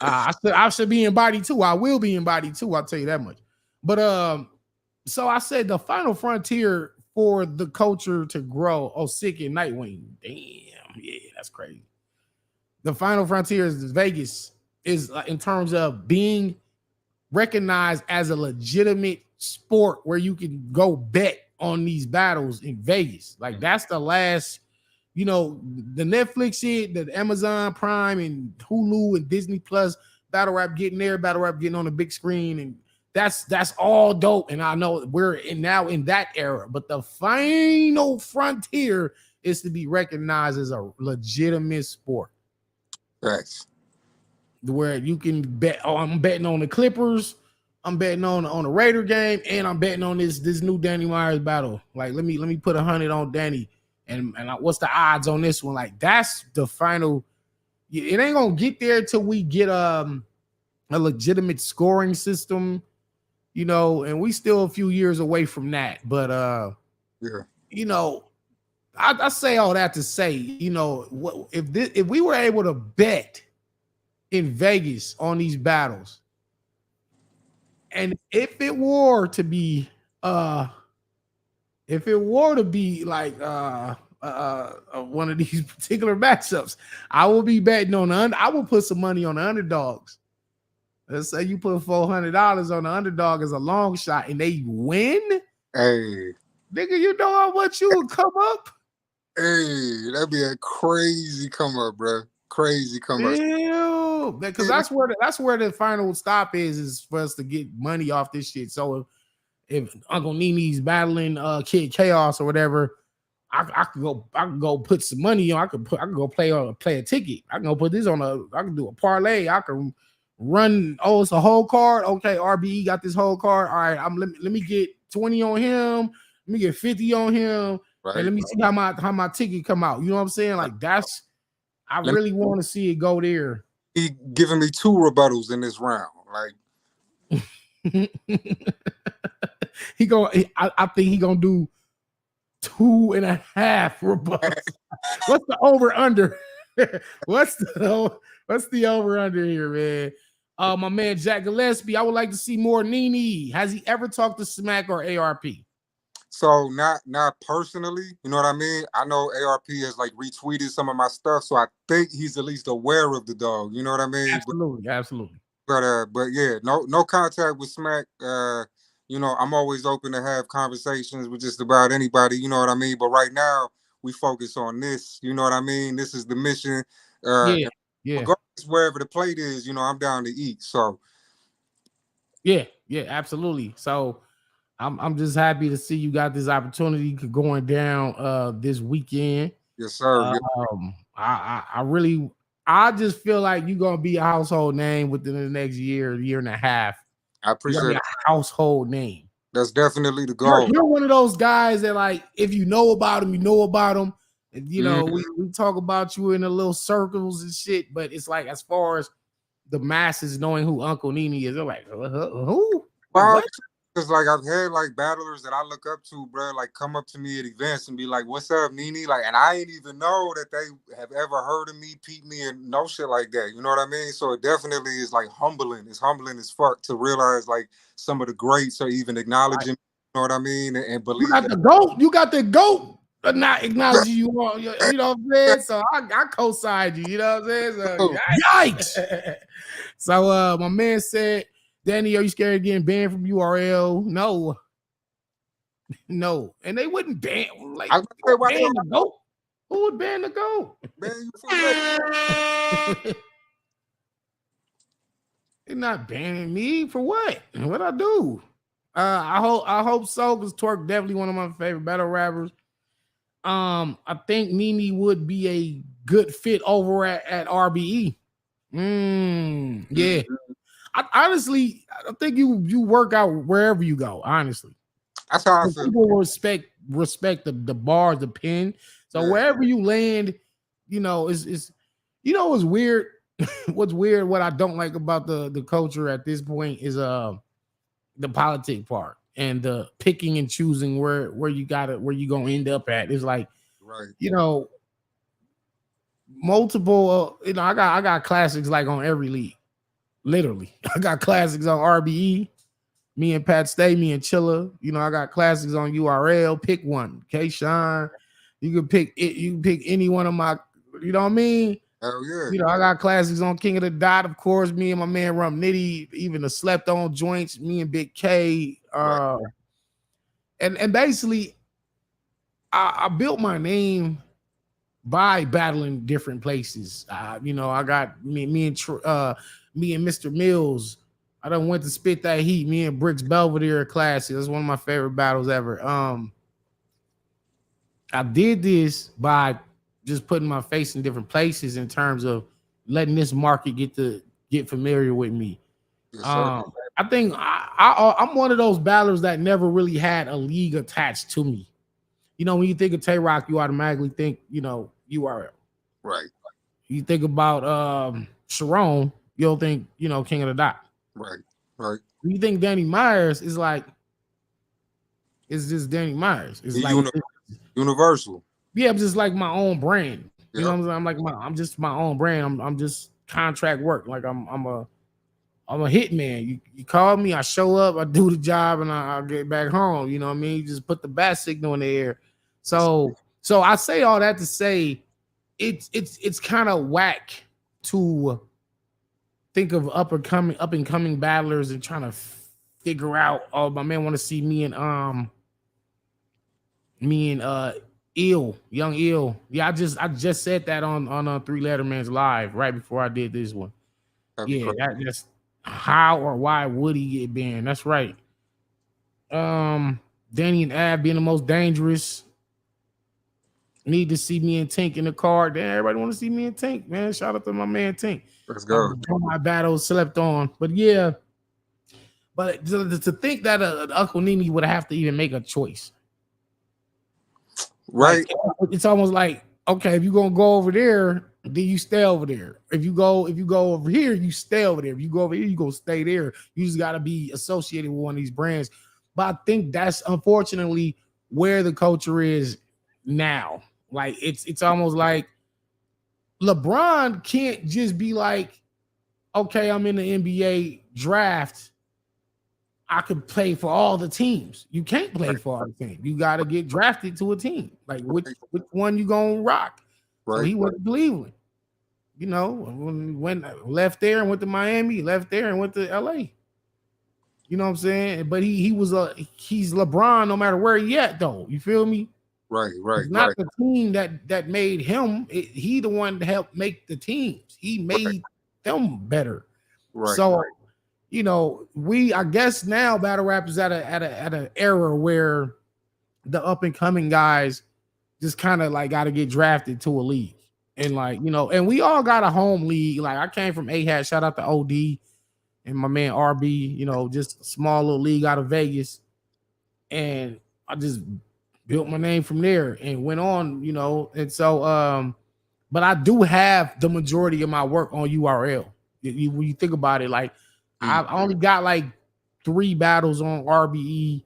I should be in Body too. I will be in Body too. I'll tell you that much. But so I said the final frontier for the culture to grow. Oh, Sick and Nightwing. Damn, yeah, that's crazy. The final frontier is Vegas, is in terms of being recognized as a legitimate sport where you can go bet on these battles in Vegas. Like that's the last, you know, the Netflix shit, the Amazon Prime and Hulu and Disney Plus, battle rap getting there, battle rap getting on the big screen, and that's all dope. And I know we're now in that era, but the final frontier is to be recognized as a legitimate sport. Thanks. Where you can bet, oh, I'm betting on the Clippers, I'm betting on the Raider game, and I'm betting on this new Danny Myers battle. Like, let me put 100 on Danny, and what's the odds on this one? Like, that's the final. It ain't gonna get there till we get a legitimate scoring system, you know, and we still a few years away from that. But yeah, you know, I say all that to say, you know, what if we were able to bet in Vegas on these battles, and if it were to be like one of these particular matchups, I will be betting on I will put some money on the underdogs. Let's say you put $400 on the underdog as a long shot and they win. Hey, nigga, you know how much you would come up? Hey, that'd be a crazy come up, bro. Crazy come up. Ew, because that's where the final stop is for us to get money off this shit. So if Uncle Nini's battling Kid Chaos or whatever, I could go put some money on. I could go play a ticket. I can go put this on I can do a parlay. I can run. Oh, it's a whole card. Okay, RBE got this whole card. All right, let me get 20 on him. Let me get 50 on him. Right. And let me see how my ticket come out. You know what I'm saying? Like I really want to see it go there. He giving me 2 rebuttals in this round. Like I think he gonna do 2.5 rebuttals. What's the over under? What's the over under here, man? My man Jack Gillespie. I would like to see more Nene. Has he ever talked to Smack or ARP? So not personally, you know what I mean? I know ARP has like retweeted some of my stuff, so I think he's at least aware of the dog. You know what I mean? Absolutely. But yeah, no contact with Smack. You know, I'm always open to have conversations with just about anybody. You know what I mean? But right now, we focus on this. You know what I mean? This is the mission. Yeah. Regardless wherever the plate is, you know, I'm down to eat. So yeah, absolutely. So I'm just happy to see you got this opportunity going down this weekend. Yes, sir. I just feel like you're gonna be a household name within the next year and a half. I appreciate it. A household name. That's definitely the goal. You're one of those guys that, like, if you know about him, you know about him. And, you know, we talk about you in the little circles and shit, but it's like, as far as the masses knowing who Uncle Nene is, they're like, who? Well, because like I've had like battlers that I look up to, bro, like come up to me at events and be like, "What's up, Nene?" Like, and I ain't even know that they have ever heard of me, peep me, and no shit like that. You know what I mean? So it definitely is like humbling. It's humbling as fuck to realize like some of the greats are even acknowledging. You know what I mean? And believe you got the goat. But not acknowledging you all, you know what I'm saying? So I co-signed you, you know what I'm saying? So, yikes. So my man said, Danny, are you scared of getting banned from URL? No. And they wouldn't ban, like, ban the GOAT. Who would ban the GOAT? They're not banning me for what? What'd I do? I hope so, because Twerk definitely one of my favorite battle rappers. I think Nene would be a good fit over at RBE. Yeah. I think you work out wherever you go. Honestly, that's how I feel. People respect the bars, the pen. So wherever you land, you know, is you know what's weird. What's weird? What I don't like about the culture at this point is the politic part and the picking and choosing where you gonna end up at. It's like, you know, multiple. You know, I got classics like on every league. Literally, I got classics on RBE. Me and Pat Stay, me and Chilla. You know, I got classics on URL. Pick one. K-Shine. You can pick it. You can pick any one of my. You know what I mean? Hell yeah. You know, I got classics on King of the Dot, of course. Me and my man Rum Nitty, even the Slept On joints. Me and Big K. And basically, I built my name by battling different places. You know, I got me and Mr. Mills. I done went to Spit That Heat. Me and Bricks Belvedere classic. That's one of my favorite battles ever. I did this by just putting my face in different places in terms of letting this market get familiar with me. Yes, I think I'm one of those battlers that never really had a league attached to me. You know, when you think of Tay-Rock, you automatically think, you know, URL. Right. You think about Sharon, you don't think, you know, King of the Dot. Right. When you think Danny Myers, is like, it's just Danny Myers. It's like universal. Yeah, I'm just like my own brand. You know what I'm saying? I'm just my own brand. I'm just contract work. Like I'm a hitman. You call me, I show up, I do the job, and I get back home. You know what I mean? You just put the bat signal in the air. So I say all that to say it's kind of whack to think of up and coming battlers and trying to figure out, oh, my man want to see me and Young Ill. Yeah, I just said that on Three Letterman's live right before I did this one. That just how or why would he get banned? That's right. Danny and Ab being the most dangerous. Need to see me and Tank in the card. Damn, everybody want to see me and Tank, man. Shout out to my man Tank. Let's go. My battle slept on, but yeah. But to think that Uncle Nene would have to even make a choice, right? Like, it's almost like, okay, if you're gonna go over there, then you stay over there. If you go over here, you stay over there. If you go over here, you go stay there. You just got to be associated with one of these brands. But I think that's unfortunately where the culture is now. Like it's almost like LeBron can't just be like, okay, I'm in the NBA draft. I could play for all the teams. You can't play for all the teams. You got to get drafted to a team. Like which one you gonna rock? Right. So he went to Cleveland. You know, when left there and went to Miami, left there and went to LA. You know what I'm saying? But he's LeBron no matter where he at though. You feel me? Right. It's not the team that made him. He the one to help make the teams. He made them better. Right. So, you know, I guess now battle rap is at an era where the up and coming guys just kind of like got to get drafted to a league. And like, you know, and we all got a home league. Like I came from AHAT, shout out to OD and my man RB, you know, just a small little league out of Vegas. And I just built my name from there and went on, you know. And so, but I do have the majority of my work on URL. When you think about it, like I only got like 3 battles on RBE,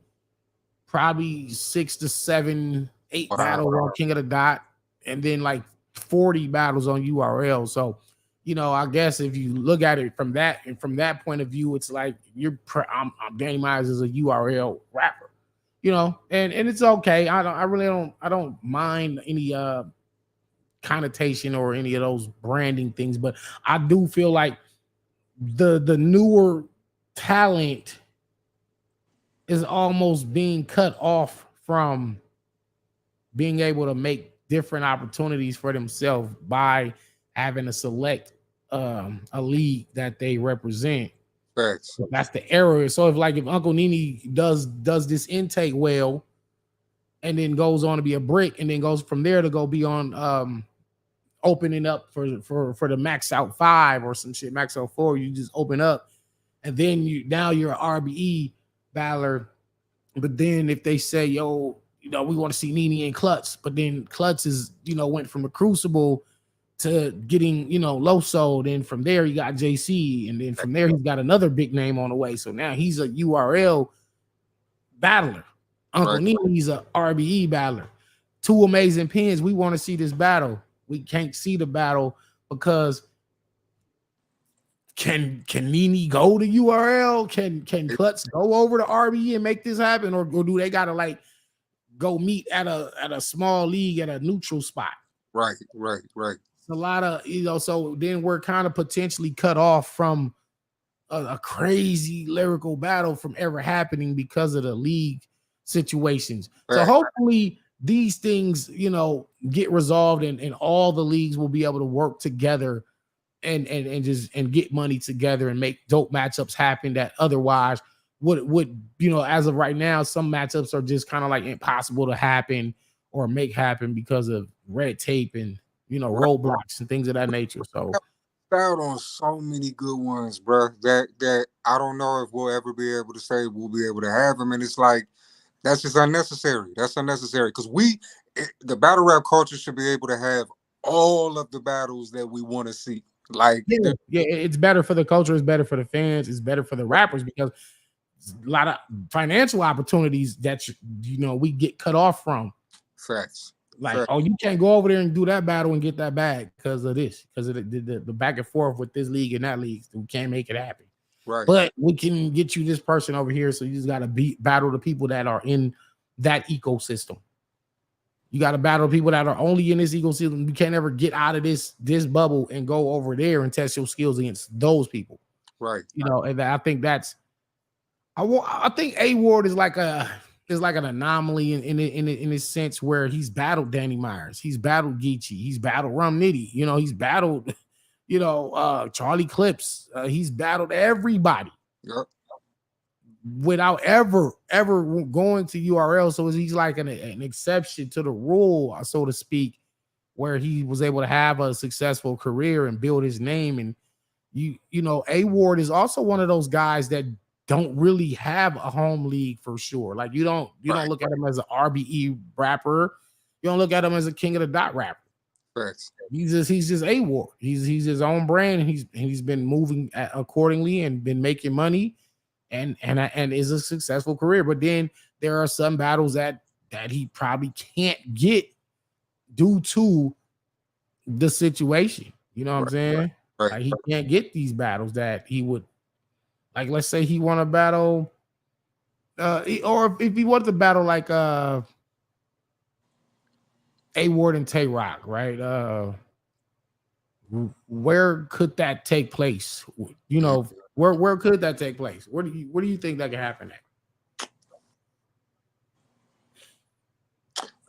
probably 6 to 7, 8 battles on King of the Dot, and then like 40 battles on URL. So, you know, I guess if you look at it from that point of view, it's like I'm Danny Myers is a URL rapper, you know, and it's okay. I don't mind any connotation or any of those branding things, but I do feel like the newer talent is almost being cut off from being able to make different opportunities for themselves by having to select a league that they represent. Thanks. So that's the error. So if Uncle Nene does this intake well and then goes on to be a brick and then goes from there to go be on opening up for the max out 5 or some shit, max out 4, you just open up and then you're an RBE battler. But then if they say, yo, you know, we want to see Nene and Klutz, but then Klutz is, you know, went from a Crucible to getting, you know, Loso. Then from there, he got JC. And then from there, he's got another big name on the way. So now he's a URL battler. Uncle Nene's a RBE battler. 2 amazing pins. We want to see this battle. We can't see the battle because can Nene go to URL? Can Klutz go over to RBE and make this happen? Or do they got to like go meet at a small league at a neutral spot? Right. It's a lot of, you know, so then we're kind of potentially cut off from a crazy lyrical battle from ever happening because of the league situations. So hopefully these things, you know, get resolved and all the leagues will be able to work together and get money together and make dope matchups happen that otherwise would, you know, as of right now, some matchups are just kind of like impossible to happen or make happen because of red tape and, you know, roadblocks and things of that nature. So out on so many good ones, bro, that I don't know if we'll ever be able to say we'll be able to have them. And it's like, that's just unnecessary. That's unnecessary because the battle rap culture should be able to have all of the battles that we want to see. Like, yeah, it's better for the culture. It's better for the fans. It's better for the rappers because a lot of financial opportunities that, you know, we get cut off from. Facts. Like, oh, you can't go over there and do that battle and get that bag because of this, because of the back and forth with this league and that league. We can't make it happen. Right. But we can get you this person over here. So you just got to battle the people that are in that ecosystem. You got to battle people that are only in this ecosystem. You can't ever get out of this bubble and go over there and test your skills against those people. Right. You know, and I think I think A Ward is like an anomaly in this sense where he's battled Danny Myers, he's battled Geechee, he's battled Rum Nitty, you know, he's battled, you know, Charlie Clips, he's battled everybody. Yep. without ever going to URL. So he's like an exception to the rule, so to speak, where he was able to have a successful career and build his name. And you know, A Ward is also one of those guys that don't really have a home league for sure. Like you don't look at him as an RBE rapper. You don't look at him as a King of the Dot rapper. Facts. He's just A Ward. He's his own brand, and he's been moving accordingly and been making money, and is a successful career. But then there are some battles that he probably can't get due to the situation. You know what I'm saying? Right. Like he can't get these battles that he would. Like, let's say he want to battle, or if he wanted to battle like A Ward and Tay Rock, right? Where could that take place? You know, where could that take place? Where do you think that could happen at?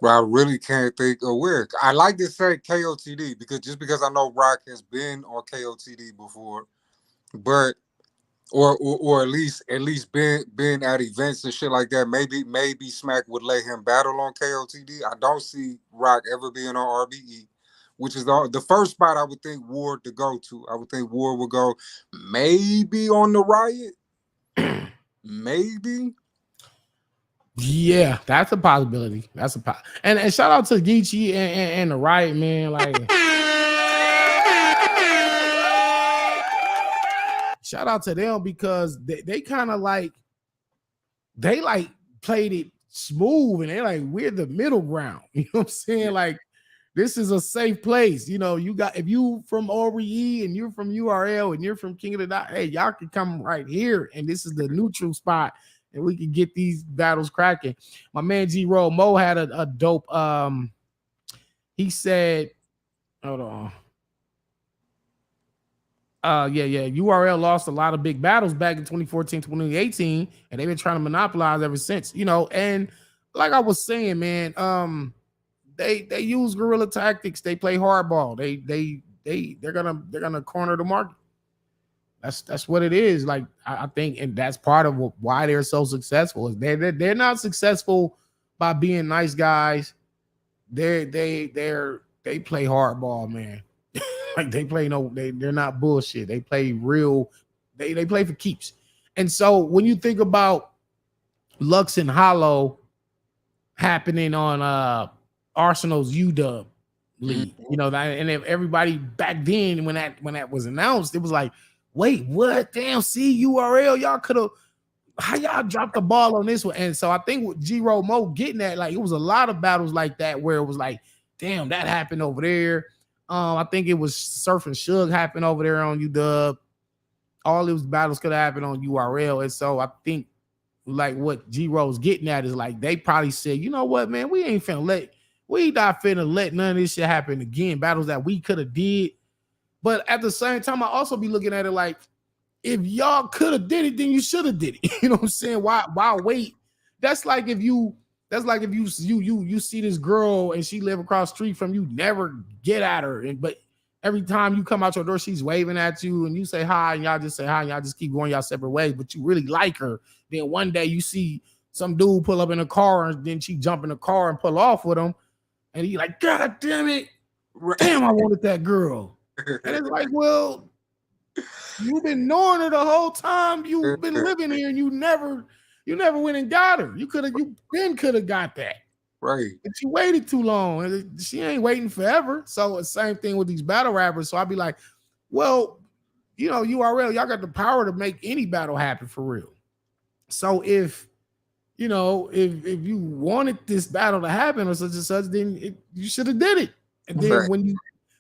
Well, I really can't think of where. I like to say KOTD because I know Rock has been on KOTD before, but or at least been at events and shit like that. Maybe Smack would let him battle on KOTD. I don't see Rock ever being on RBE, which is the first spot I would think Ward to go to. I would think Ward would go maybe on the Riot, maybe. Yeah, that's a possibility. And shout out to Geechee and the Riot, man. Like. Shout out to them because they kind of like played it smooth, and they're like, we're the middle ground. You know what I'm saying? Like, this is a safe place. You know, if you from RBE and you're from URL and you're from King of the Dot, hey, y'all can come right here, and this is the neutral spot, and we can get these battles cracking. My man G-Roll Mo had a dope. He said, hold on. URL lost a lot of big battles back in 2014, 2018, and they've been trying to monopolize ever since, you know. And like I was saying, man, they use guerrilla tactics. They play hardball. They're gonna corner the market. That's what it is. Like I think, and that's part of why they're so successful. Is they're not successful by being nice guys. They play hardball, man. Like they're not bullshit. They play real. They play for keeps. And so when you think about Lux and Hollow happening on Arsenal's UW league, you know, and if everybody back then when that was announced, it was like, wait, what? Damn, see URL, y'all could have. How y'all dropped the ball on this one? And so I think with G-Roll Mo getting that, like it was a lot of battles like that where it was like, damn, that happened over there. I think it was Surf and Suge happened over there on UW. All those battles could have happened on URL. And so I think like what G-Roll's getting at is like they probably said, you know what, man, we not finna let none of this shit happen again. Battles that we could have did. But at the same time, I also be looking at it like, if y'all could have did it, then you should have did it. You know what I'm saying? Why wait? That's like if you see this girl and she live across the street from you, never get at her. But every time you come out your door, she's waving at you and you say hi and y'all just say hi and y'all just keep going y'all separate ways, but you really like her. Then one day you see some dude pull up in a car and then she jump in the car and pull off with him. And you like, God damn it. Damn, I wanted that girl. And it's like, well, you've been knowing her the whole time you've been living here and you never went and got her. You could have got that. Right. But you waited too long. And she ain't waiting forever. So the same thing with these battle rappers. So I'd be like, well, you know, URL, y'all got the power to make any battle happen for real. So if you wanted this battle to happen or such and such, then you should have did it. And then right.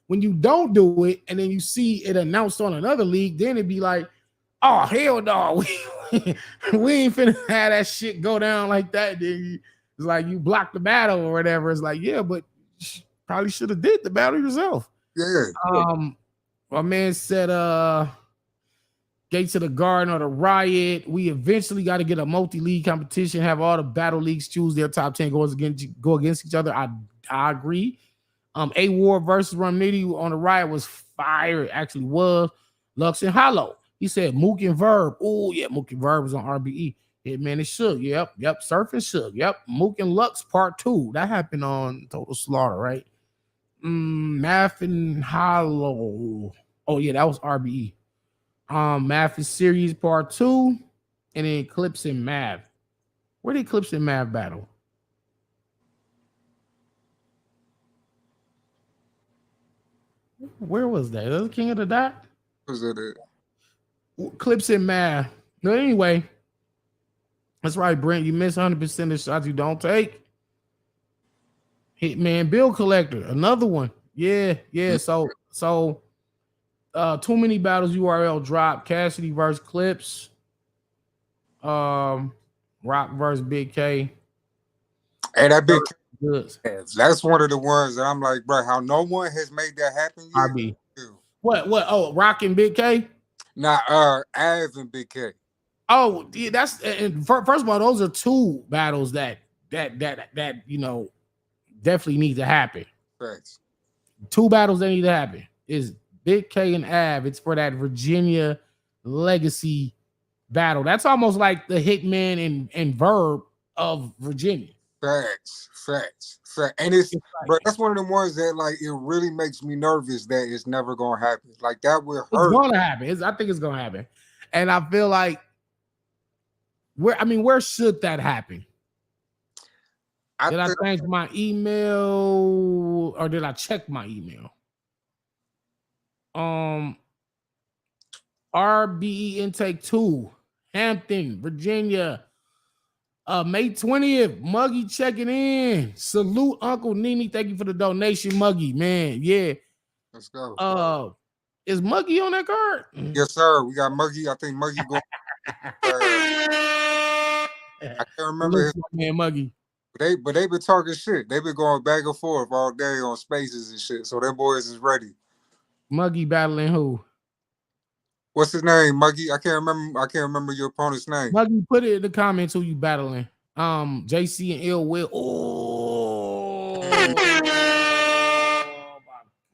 when you don't do it and then you see it announced on another league, then it'd be like, oh, hell no. We ain't finna have that shit go down like that. Then it's like you blocked the battle or whatever. It's like, yeah, but you probably should have did the battle yourself. Yeah. My man said, Gates of the Garden or the Riot. We eventually got to get a multi-league competition, have all the battle leagues choose their top 10 go against each other. I agree. A Ward versus Run Nitty on the Riot was fire. It actually was. Lux and Hollow. He said Mook and Verb. Oh, yeah, Mook and Verb was on RBE. Hitman and Shook. Yep. Surf and Shook. Yep. Mook and Lux Part 2. That happened on Total Slaughter, right? Math and Hollow. Oh yeah, that was RBE. Math and Series Part 2, and then Eclipse and Math. Where did Eclipse and Math battle? Where was that? Was it King of the Dot? Was it? Eclipse and Math. No, anyway. That's right, Brent. You miss 100% of shots you don't take. Hitman Bill Collector, another one. Yeah. So too many battles URL drop. Cassidy versus Clips. Rock versus Big K. And that Big K, that's one of the ones that I'm like, bro, how no one has made that happen yet. RB. What? Oh, Rock and Big K? Nah, Av and Big K. Oh, yeah, that's and first of all, those are two battles that you know definitely need to happen. Thanks. Two battles that need to happen is Big K and Av. It's for that Virginia legacy battle. That's almost like the Hitman and Verb of Virginia. Facts. And it's bro, that's one of the ones that like it really makes me nervous that it's never gonna happen. Like that will hurt. It's gonna happen. I think it's gonna happen. And I feel like where should that happen? Did I change my email or did I check my email? RBE Intake 2, Hampton, Virginia. May 20th, Muggy checking in. Salute Uncle Nene. Thank you for the donation, Muggy. Man, yeah. Let's go. Is Muggy on that card? Yes, sir. We got Muggy. I think Muggy going. I can't remember his man, Muggy. But they been talking shit. They been going back and forth all day on spaces and shit. So them boys is ready. Muggy battling who? What's his name? Muggy? I can't remember your opponent's name. Muggy, put it in the comments who you battling. JC and Ill Will. Oh my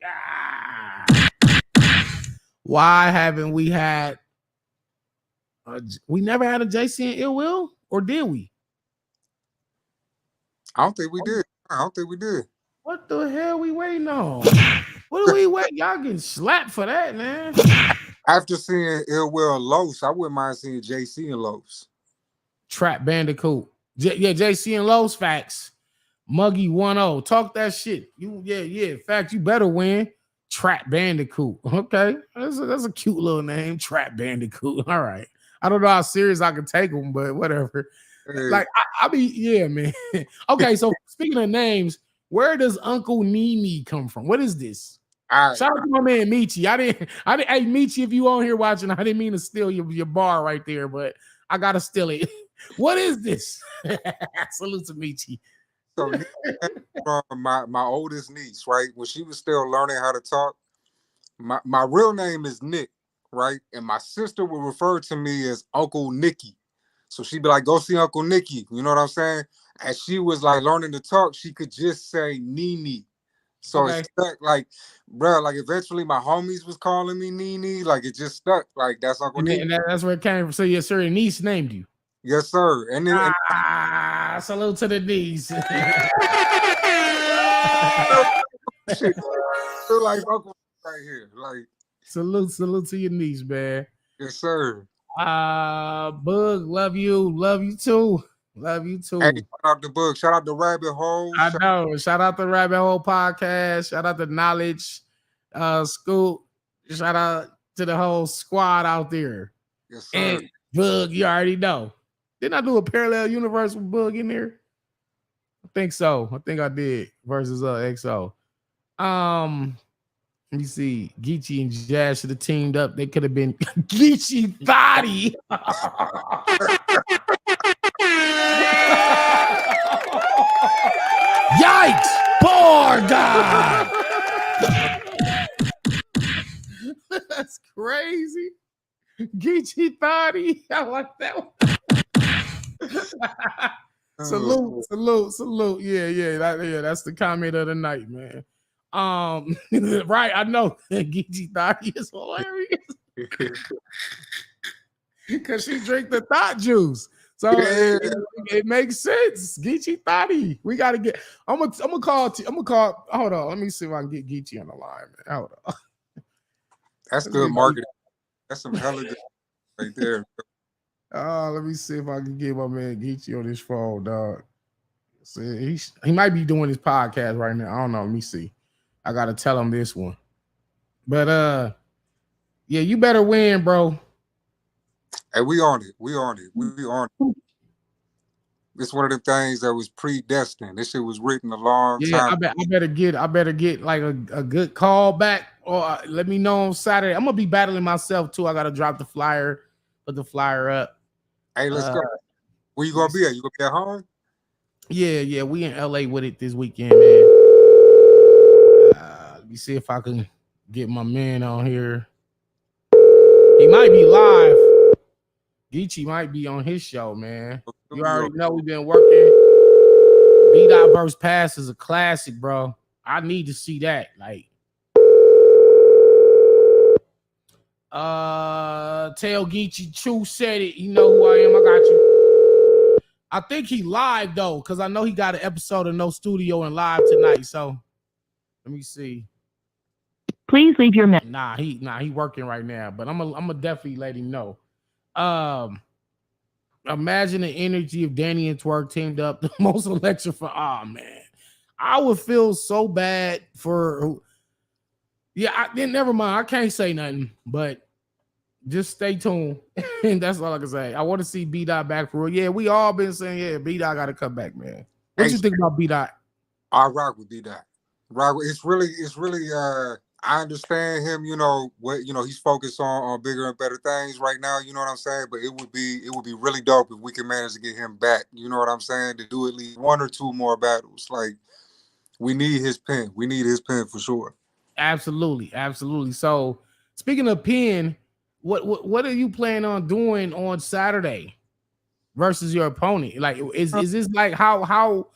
God. Why haven't we had we never had a JC and Ill Will? Or did we? I don't think we did. What the hell we waiting on? What are we waiting? Y'all getting slapped for that, man. After seeing Ill Will and Los, I wouldn't mind seeing JC and Los. Trap Bandicoot. JC and Los, facts. Muggy 1-0. Talk that shit. Yeah. Fact, you better win. Trap Bandicoot. Okay. That's a cute little name. Trap Bandicoot. All right. I don't know how serious I can take them, but whatever. Hey. Like, yeah, man. Okay, so speaking of names, where does Uncle Nene come from? What is this? Shout out to my man Michi. I didn't. Hey Michi, if you on here watching, I didn't mean to steal your bar right there, but I gotta steal it. What is this? Salute to Michi. So my oldest niece, right? When she was still learning how to talk, my real name is Nick, right? And my sister would refer to me as Uncle Nicky. So she'd be like, "Go see Uncle Nicky." You know what I'm saying? As she was like learning to talk, she could just say Nene. So okay. It stuck, like, bro, like eventually my homies was calling me Nene, like it just stuck, like that's Uncle Nene. And that's where it came from. So your sir and niece named you. Yes, sir. And then salute to the niece. Shit, feel like Uncle right here, like salute to your niece, man. Yes, sir. Bug, love you too. Love you too. Hey, shout out to Bug. Shout out to Rabbit Hole. I know. Shout out to Rabbit Hole Podcast. Shout out to Knowledge Scoop. Shout out to the whole squad out there. Yes, sir. And Bug, you already know. Didn't I do a parallel universe with Bug in there? I think so. I think I did versus XO. Let me see. Geechee and Jazz should have teamed up. They could have been Geechee Thotty. Yikes! Poor God. That's crazy. Geechee Thotty. I like that one. Salute. Yeah. That's the comment of the night, man. Right, I know Geechee Thotty is hilarious because she drink the thought juice. So it makes sense. Geechee Thotty. We gotta get. I'm gonna call. Hold on. Let me see if I can get Geechee on the line, man. Hold on. That's good marketing. That's some hella good right there. Let me see if I can get my man Geechee on this phone, dog. See, he might be doing his podcast right now. I don't know. Let me see. I gotta tell him this one. But yeah, you better win, bro. Hey, we on it. We on it. We on it. It's one of the things that was predestined. This shit was written a long time. I better get like a good call back, or let me know on Saturday. I'm gonna be battling myself too. I gotta drop the flyer, put the flyer up. Hey, let's go. Where you gonna be at? You gonna be at home? Yeah, we in LA with it this weekend, man. Let me see if I can get my man on here. He might be live. Geechee might be on his show, man. You already know we've been working. B-Dot verse Pass is a classic, bro. I need to see that. Like, tell Geechee True said it. You know who I am. I got you. I think he live though, because I know he got an episode of No Studio and live tonight. So let me see. Please leave your message. Nah, he working right now, but I'm gonna definitely let him know. Imagine the energy if Danny and Twerk teamed up. The most electrifying. Oh man, I would feel so bad for. Yeah, never mind. I can't say nothing, but just stay tuned. And that's all I can say. I want to see B-Dot back for real. Yeah, we all been saying, yeah, B-Dot got to come back, man. What you think about B-Dot? I rock with B-Dot. It's really I understand him, he's focused on bigger and better things right now, you know what I'm saying? But it would be really dope if we can manage to get him back, you know what I'm saying? To do at least one or two more battles. Like, we need his pen. We need his pen for sure. Absolutely. So, speaking of pen, what are you planning on doing on Saturday versus your opponent? Like, is this like how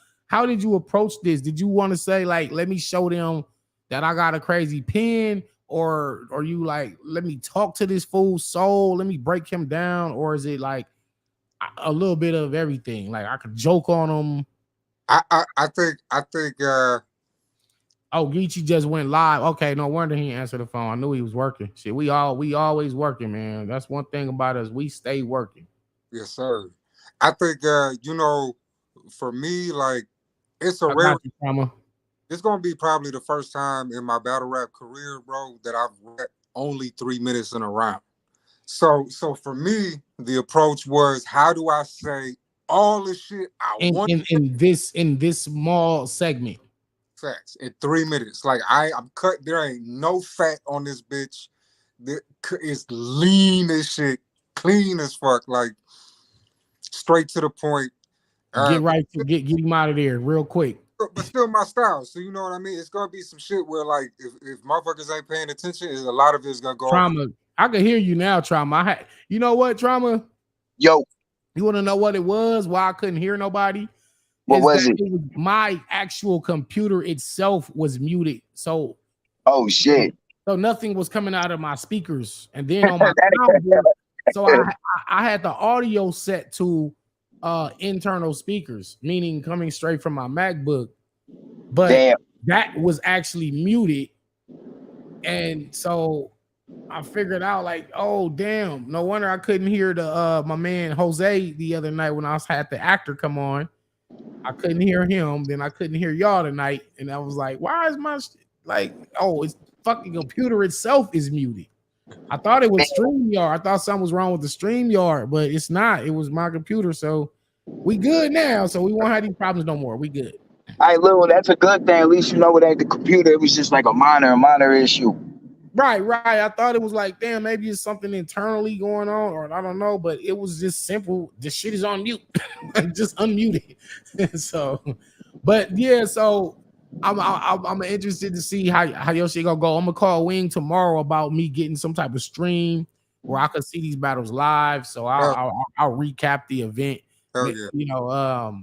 did you approach this? Did you want to say like, let me show them that I got a crazy pen, or are you like, let me talk to this fool's soul, let me break him down, or is it like a little bit of everything? Like I could joke on him. I think Oh, Geechee just went live. Okay, no wonder he answered the phone. I knew he was working. Shit, we always working, man. That's one thing about us. We stay working. Yes, sir. I think for me, like, it's a it's gonna be probably the first time in my battle rap career, bro, that I've rapped only 3 minutes in a round. So for me, the approach was, how do I say all the shit I want in this small segment? Facts in 3 minutes. Like I'm cut. There ain't no fat on this bitch. It's lean as shit, clean as fuck. Like straight to the point. Get him out of there real quick. But still my style. So you know what I mean? It's gonna be some shit where like if motherfuckers ain't paying attention, a lot of it's gonna go. Trauma. I can hear you now, Trauma. You know what, Trauma? Yo. You want to know what it was? Why I couldn't hear nobody? What was it? My actual computer itself was muted. So. Oh shit. So nothing was coming out of my speakers, and then on my so I had the audio set to internal speakers, meaning coming straight from my MacBook, but that was actually muted, and so I figured out like, oh damn, no wonder I couldn't hear the my man Jose the other night when I had the actor come on. I couldn't hear him, then I couldn't hear y'all tonight, and I was like, why is my it's fucking computer itself is muted. I thought it was StreamYard. I thought something was wrong with the StreamYard, but it's not. It was my computer, so we good now. So we won't have these problems no more. We good. All right, Lil, that's a good thing. At least you know it ain't the computer. It was just like a minor issue. Right. I thought it was like, damn, maybe it's something internally going on, or I don't know, but it was just simple. The shit is on mute. Just unmuted. So, but yeah, so I'm interested to see how your shit gonna go. I'm gonna call Wing tomorrow about me getting some type of stream where I could see these battles live. So I'll recap the event. Hell yeah. You know,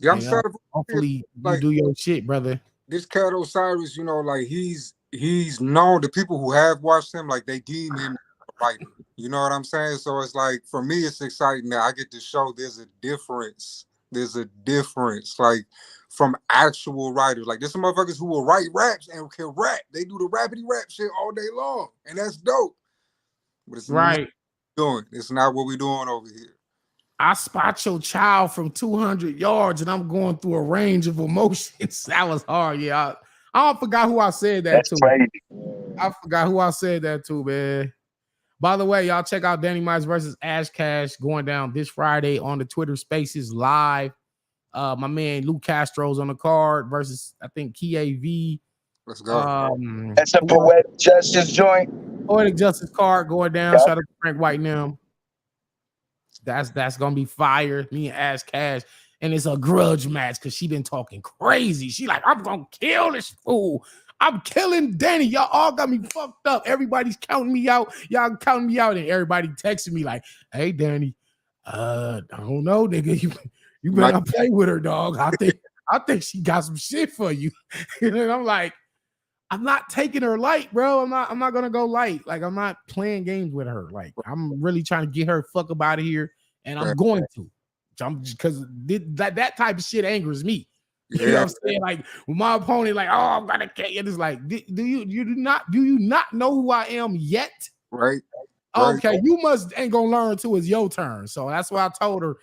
yeah, I'm sorry. Hopefully you do your shit, brother. This cat Osiris, like he's known. The people who have watched him, like they deem him a fighter. You know what I'm saying? So it's like, for me, it's exciting that I get to show there's a difference. There's a difference, like, from actual writers. Like, there's some motherfuckers who will write raps and can rap. They do the rappity rap shit all day long, and that's dope. But it's Right. doing. It's not what we doing over here. I spot your child from 200 yards, and I'm going through a range of emotions. That was hard. Yeah, I forgot who I said that That's to. crazy. I forgot who I said that to, man. By the way, y'all check out Danny Mize versus Ash Cash going down this Friday on the Twitter Spaces live. My man Luke Castro's on the card versus, I think, KAV. Let's go. That's a poetic justice joint. Poetic Justice card going down. Shout out to Frank White now. That's gonna be fire. Me and Ash Cash, and it's a grudge match because she been talking crazy. She like, I'm gonna kill this fool. I'm killing Danny. Y'all all got me fucked up. Everybody's counting me out. Y'all counting me out, and everybody texting me like, "Hey, Danny, I don't know, nigga. You better not play with her, dog. I think she got some shit for you." And I'm like, I'm not taking her light, bro. I'm not gonna go light. Like, I'm not playing games with her. Like, I'm really trying to get her fuck up out of here, and I'm going to. Because that type of shit angers me. You know what I'm saying? Like, with my opponent, like, oh, I'm gonna kill you. It's like, do you not know who I am yet? Right. Okay, you must ain't gonna learn until it's your turn. So that's why I told her,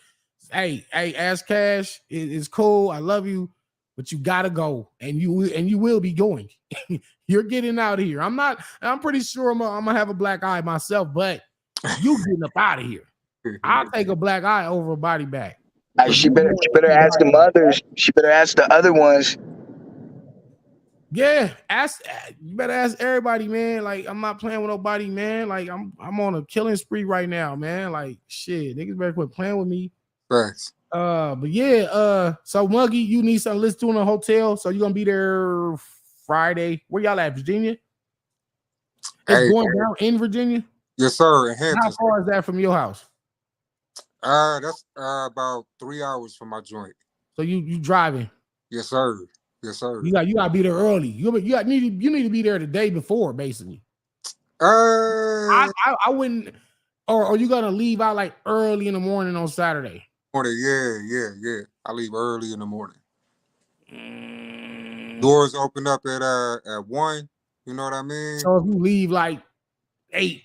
hey, Ash Cash, it's cool. I love you, but you gotta go, and you will be going. You're getting out of here. I'm pretty sure I'm gonna have a black eye myself, but you getting up out of here. I'll take a black eye over a body bag. She better ask the others. She better ask the other ones. Yeah, you better ask everybody, man. Like, I'm not playing with nobody, man. Like, I'm on a killing spree right now, man. Like, shit, niggas better quit playing with me. Thanks. But yeah, so Muggy, you need something. Let's do in a hotel. So you're gonna be there Friday. Where y'all at, Virginia? It's going down in Virginia. Yes, sir. In Hampton. How far is that from your house? That's about 3 hours from my joint. So you driving? Yes, sir. Yes, sir. You got to be there early. You need to be there the day before, basically. I wouldn't. Or are you gonna leave out like early in the morning on Saturday? Yeah. I leave early in the morning. Doors open up at 1. You know what I mean? So if you leave like 8,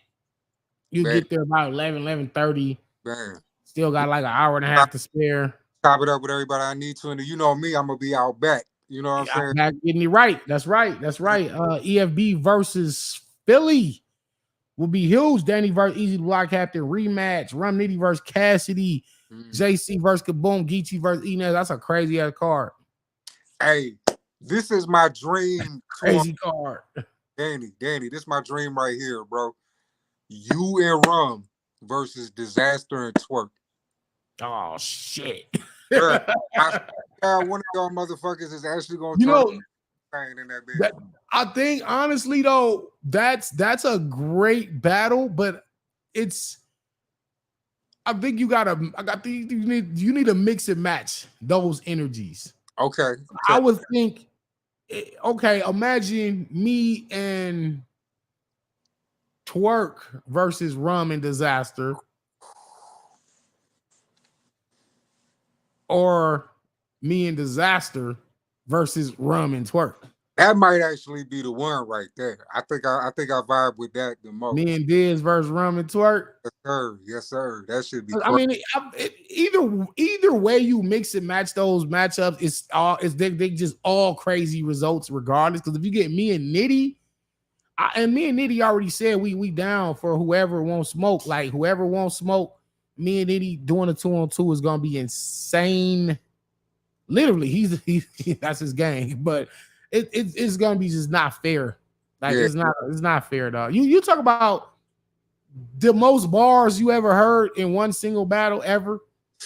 you get there about 11:30. Damn. Still got like an hour and a half to spare. Top it up with everybody I need to, and you know me, I'm gonna be out back. You know what I'm saying? Not getting it right. That's right. EFB versus Philly will be huge. Danny versus Easy Block Captain rematch. Rum Nitty versus Cassidy. JC versus Kaboom. Geechee versus Inez. That's a crazy ass card. Hey, this is my dream. Crazy card. Danny, this is my dream right here, bro. You and Rum versus Disaster and Twerk. Oh shit. One of y'all motherfuckers is actually gonna turn in that bitch. I think honestly though, that's a great battle, but I think you need to mix and match those energies. Okay. I would think, imagine me and Twerk versus Rum and Disaster. Or me and Disaster versus Rum and Twerk. That might actually be the one right there. I think I vibe with that the most. Me and Diz versus Rum and Twerk. Yes, sir. That should be. I mean, either way you mix and match those matchups, they just all crazy results regardless. Because if you get me and Nitty, me and Nitty already said we down for whoever won't smoke. Like whoever won't smoke. Me and Nitty doing a 2-on-2 is gonna be insane. Literally, he's that's his game, but it's gonna be just not fair. Like it's not fair, dog. You talk about the most bars you ever heard in one single battle ever.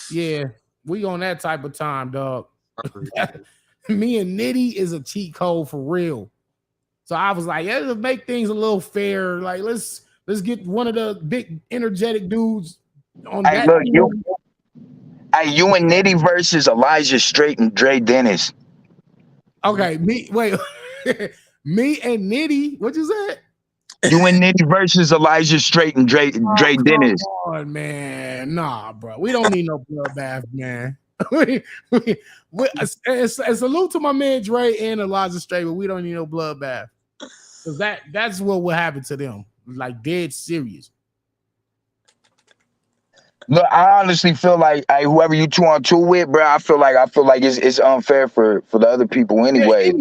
Yeah, we on that type of time, dog. Me and Nitty is a cheat code for real. So I was like, let's make things a little fair. Like let's get one of the big energetic dudes. Hey, look, you and Nitty versus Elijah Straight and Dre Dennis. Okay, me and Nitty. What you said? You and Nitty versus Elijah Straight and Dre Dennis. Come on, man. Nah, bro. We don't need no bloodbath, man. And salute to my man Dre and Elijah Straight, but we don't need no bloodbath. Because that's what will happen to them. Like dead serious. Look, I honestly feel like whoever you 2-on-2 with, bro, I feel like it's unfair for the other people anyway.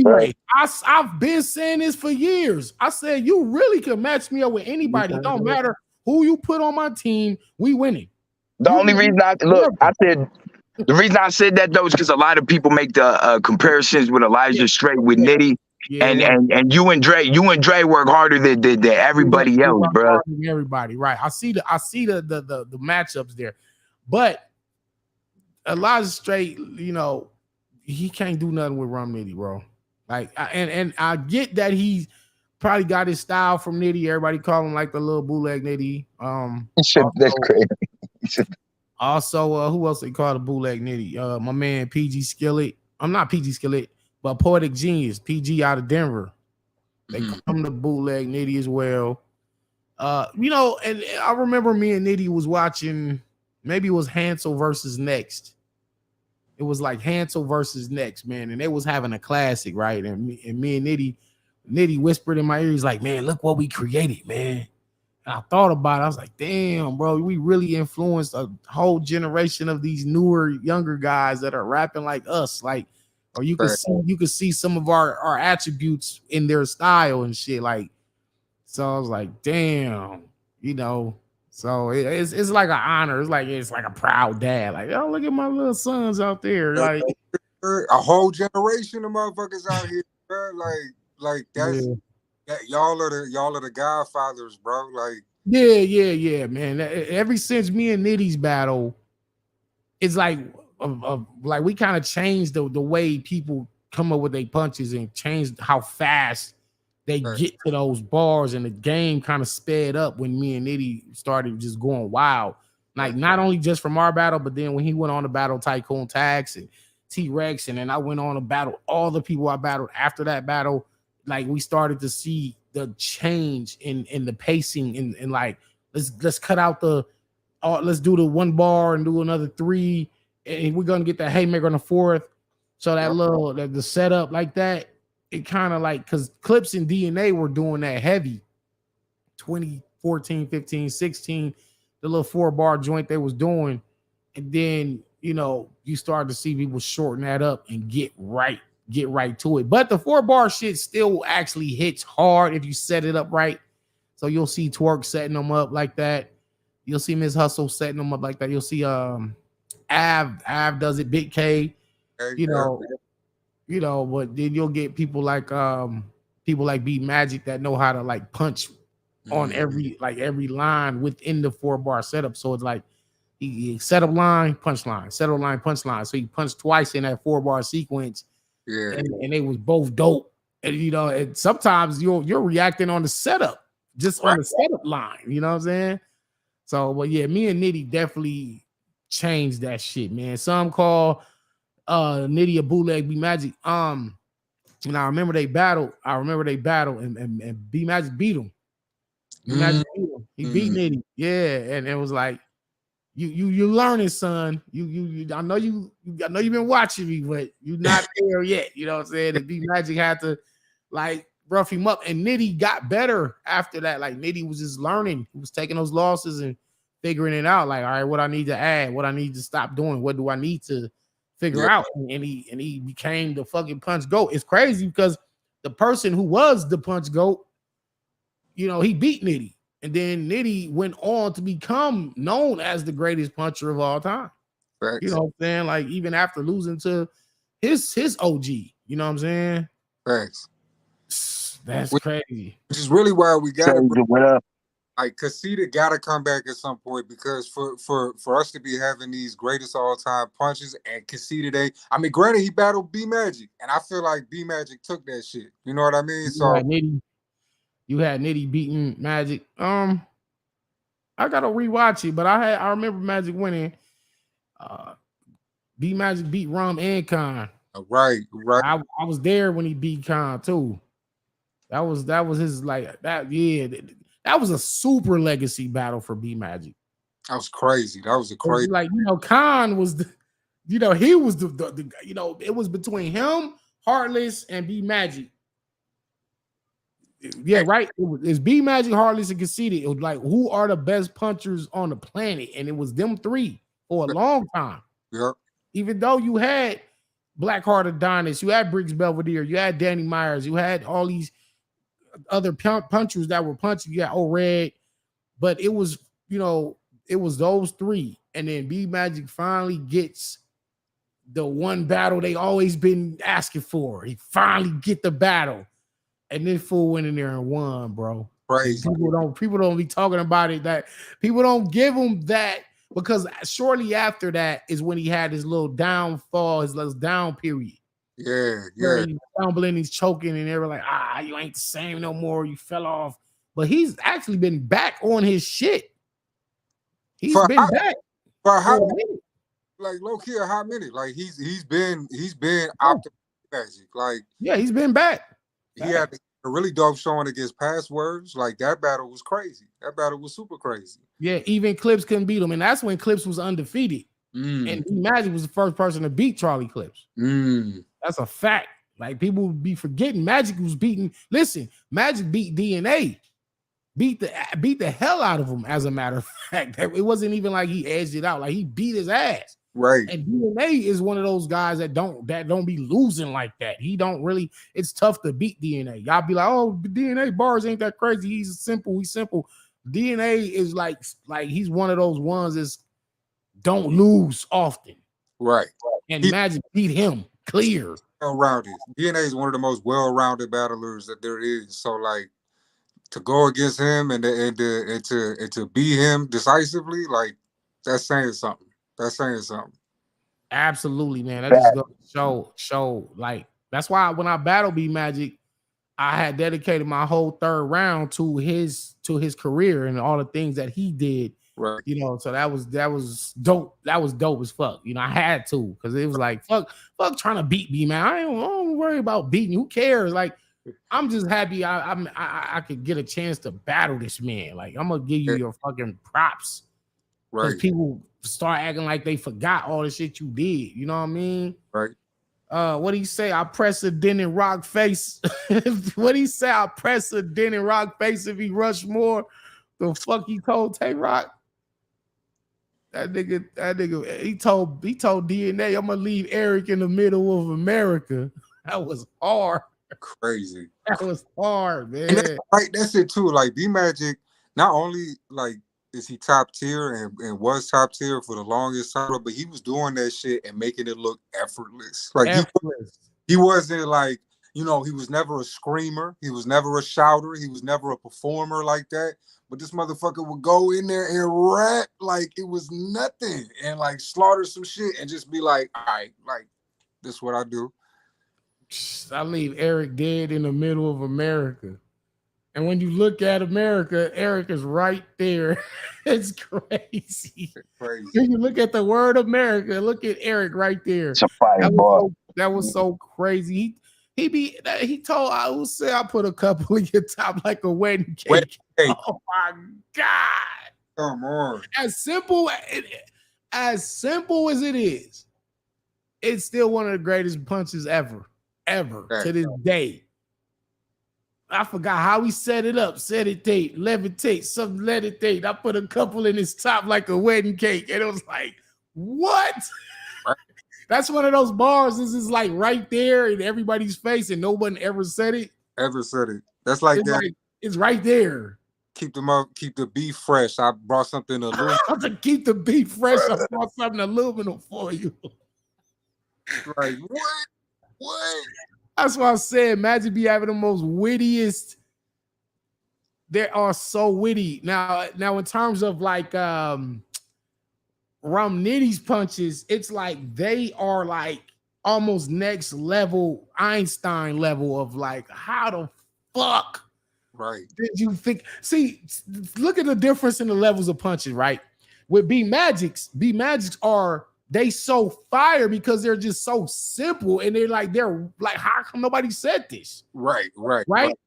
I've been saying this for years. I said you really can match me up with anybody. It don't matter who you put on my team, we winning. The only reason the reason I said that though is because a lot of people make the comparisons with Elijah Straight with Nitty. And you and Dre work harder than everybody else, bro. Everybody, right? I see the matchups there, but Elijah Straight, you know, he can't do nothing with Rum Nitty, bro. Like, and I get that he's probably got his style from Nitty. Everybody call him like the little bootleg Nitty. That's crazy. Also, who else they call the bootleg Nitty? My man PG Skillet. I'm not PG Skillet. But Poetic Genius, PG out of Denver. They come to bootleg Nitty as well. You know, and I remember me and Nitty was watching, maybe it was Hansel versus Next. It was like Hansel versus Next, man. And they was having a classic, right? And me and Nitty whispered in my ear, he's like, man, look what we created, man. And I thought about it. I was like, damn, bro, we really influenced a whole generation of these newer, younger guys that are rapping like us. Like, or you can see some of our attributes in their style and shit. Like, so I was like, damn, you know. So it's like an honor. It's like a proud dad. Like, oh, look at my little sons out there. Like a whole generation of motherfuckers out here, bro. Like that's that y'all are the godfathers, bro. Like yeah, man. Ever since me and Nitty's battle, it's like like we kind of changed the way people come up with their punches and changed how fast they get to those bars, and the game kind of sped up when me and Nitty started just going wild. Like not only just from our battle, but then when he went on to battle Tycoon Tax and T-Rex, and then I went on to battle all the people I battled after that battle. Like we started to see the change in the pacing and like let's cut out let's do the one bar and do another three. And we're gonna get the haymaker on the fourth. So that little the setup like that, it kind of like because Clips and DNA were doing that heavy 2014, 15, 16, the little 4-bar joint they was doing. And then you know, you start to see people shorten that up and get right to it. But the 4-bar shit still actually hits hard if you set it up right. So you'll see Twerk setting them up like that. You'll see Miss Hustle setting them up like that. You'll see Av does it, Big K, you know, but then you'll get people like Beat Magic that know how to like punch on every line within the 4-bar setup. So it's like he set up line, punch line, set up line, punch line. So he punched twice in that 4-bar sequence. Yeah, and they was both dope. And you know, and sometimes you're reacting on the setup, just on the setup line. You know what I'm saying? So, but yeah, me and Nitty definitely changed that shit, man. Some call Nitty a bootleg B Magic. And I remember they battled. And B Magic beat him. B Magic beat him. He beat Nitty. Yeah, and it was like you learning, son. You I know you've been watching me, but you're not there yet. You know what I'm saying? And B Magic had to like rough him up, and Nitty got better after that. Like Nitty was just learning. He was taking those losses and figuring it out. Like, all right, what I need to add, what I need to stop doing, what do I need to figure out? And he became the fucking punch goat. It's crazy because the person who was the punch goat, you know, he beat Nitty. And then Nitty went on to become known as the greatest puncher of all time. Right. You know what I'm saying? Like, even after losing to his OG, you know what I'm saying? Thanks. That's crazy. Which is really why we got to what up? Like Casita got to come back at some point, because for us to be having these greatest all-time punches and Casita, I mean, granted, he battled B Magic, and I feel like B Magic took that shit. You know what I mean? So you had Nitty beating Magic. I gotta rewatch it, but I remember Magic winning. B Magic beat Rum and Khan. Right. I was there when he beat Khan too. That was his like that. Yeah, that was a super legacy battle for B Magic. That was crazy. That was a crazy. Like Khan was, he was the it was between him, Heartless, and B Magic. Yeah, right. It's B Magic, Heartless, and Conceited. It was like, who are the best punchers on the planet? And it was them three for a long time. Yeah. Even though you had Blackheart Adonis, you had Briggs Belvedere, you had Danny Myers, you had all these other punchers that were punching. You got Red, but it was, it was those three. And then B Magic finally gets the one battle they always been asking for. He finally get the battle. And this fool went in there and won, bro. Crazy. People don't be talking about it. That people don't give him that, because shortly after that is when he had his little downfall, his little down period. Yeah. He's stumbling, he's choking, and they were like, you ain't the same no more. You fell off. But he's actually been back on his shit. He's been back. For how many? Like low key, how many? Like he's been optimal Magic. Like he's been back. He had a really dope showing against Passwords. Like that battle was crazy. That battle was super crazy. Yeah, even Clips couldn't beat him, and that's when Clips was undefeated. And Magic was the first person to beat Charlie Clips. That's a fact. Like people would be forgetting, Magic was beating. Listen, Magic beat DNA, beat the hell out of him. As a matter of fact, it wasn't even like he edged it out. Like he beat his ass. Right. And DNA is one of those guys that don't be losing like that. He don't really. It's tough to beat DNA. Y'all be like, oh, DNA bars ain't that crazy. He's simple. DNA is like he's one of those ones that don't lose often. Right. And Magic beat him clear. Well-rounded. DNA is one of the most well-rounded battlers that there is. So like to go against him and to beat him decisively, like that's saying something. That's saying something. Absolutely, man. That just goes to show. Like that's why when I battle B Magic, I had dedicated my whole third round to his career and all the things that he did. Right. So that was dope. That was dope as fuck. I had to, because it was like fuck trying to beat me, man. I don't worry about beating. Who cares? Like I'm just happy I could get a chance to battle this man. Like I'm gonna give you your fucking props. Right. People start acting like they forgot all the shit you did. You know what I mean? Right. What do you say? I press a dent in Rock face. What do you say? I press a dent in Rock face if he rushed more. The fuck he told Tay Rock? That nigga, he told DNA, I'm gonna leave Eric in the middle of America. That was hard. Crazy. That was hard, man. And that's it too. Like B Magic, not only like is he top tier and was top tier for the longest time, but he was doing that shit and making it look effortless. Like he wasn't like, he was never a screamer. He was never a shouter. He was never a performer like that. But this motherfucker would go in there and rap like it was nothing and like slaughter some shit and just be like, all right, like this is what I do. I leave Eric dead in the middle of America. And when you look at America, Eric is right there. It's crazy. When you look at the word America, look at Eric right there. That was so crazy. He told I will say I put a couple in your top like a wedding cake. Oh my God. Come on. As simple as it is, it's still one of the greatest punches ever to this day. I forgot how he set it up. Set it date, levitate, something levitate. I put a couple in his top like a wedding cake. And it was like, what? That's one of those bars. This is like right there in everybody's face, and no one ever said it. That's like that. Like, it's right there. Keep the beef fresh. I brought something aluminum. To keep the beef fresh, I brought something aluminum for you. Like, what? That's why I said Magic be having the most wittiest. They are so witty. Now in terms of like Rum Nitty's punches, it's like they are like almost next level, Einstein level of like, how the fuck did you think? See, look at the difference in the levels of punches, right? With B Magics are they so fire because they're just so simple, and they're like, how come nobody said this? Right.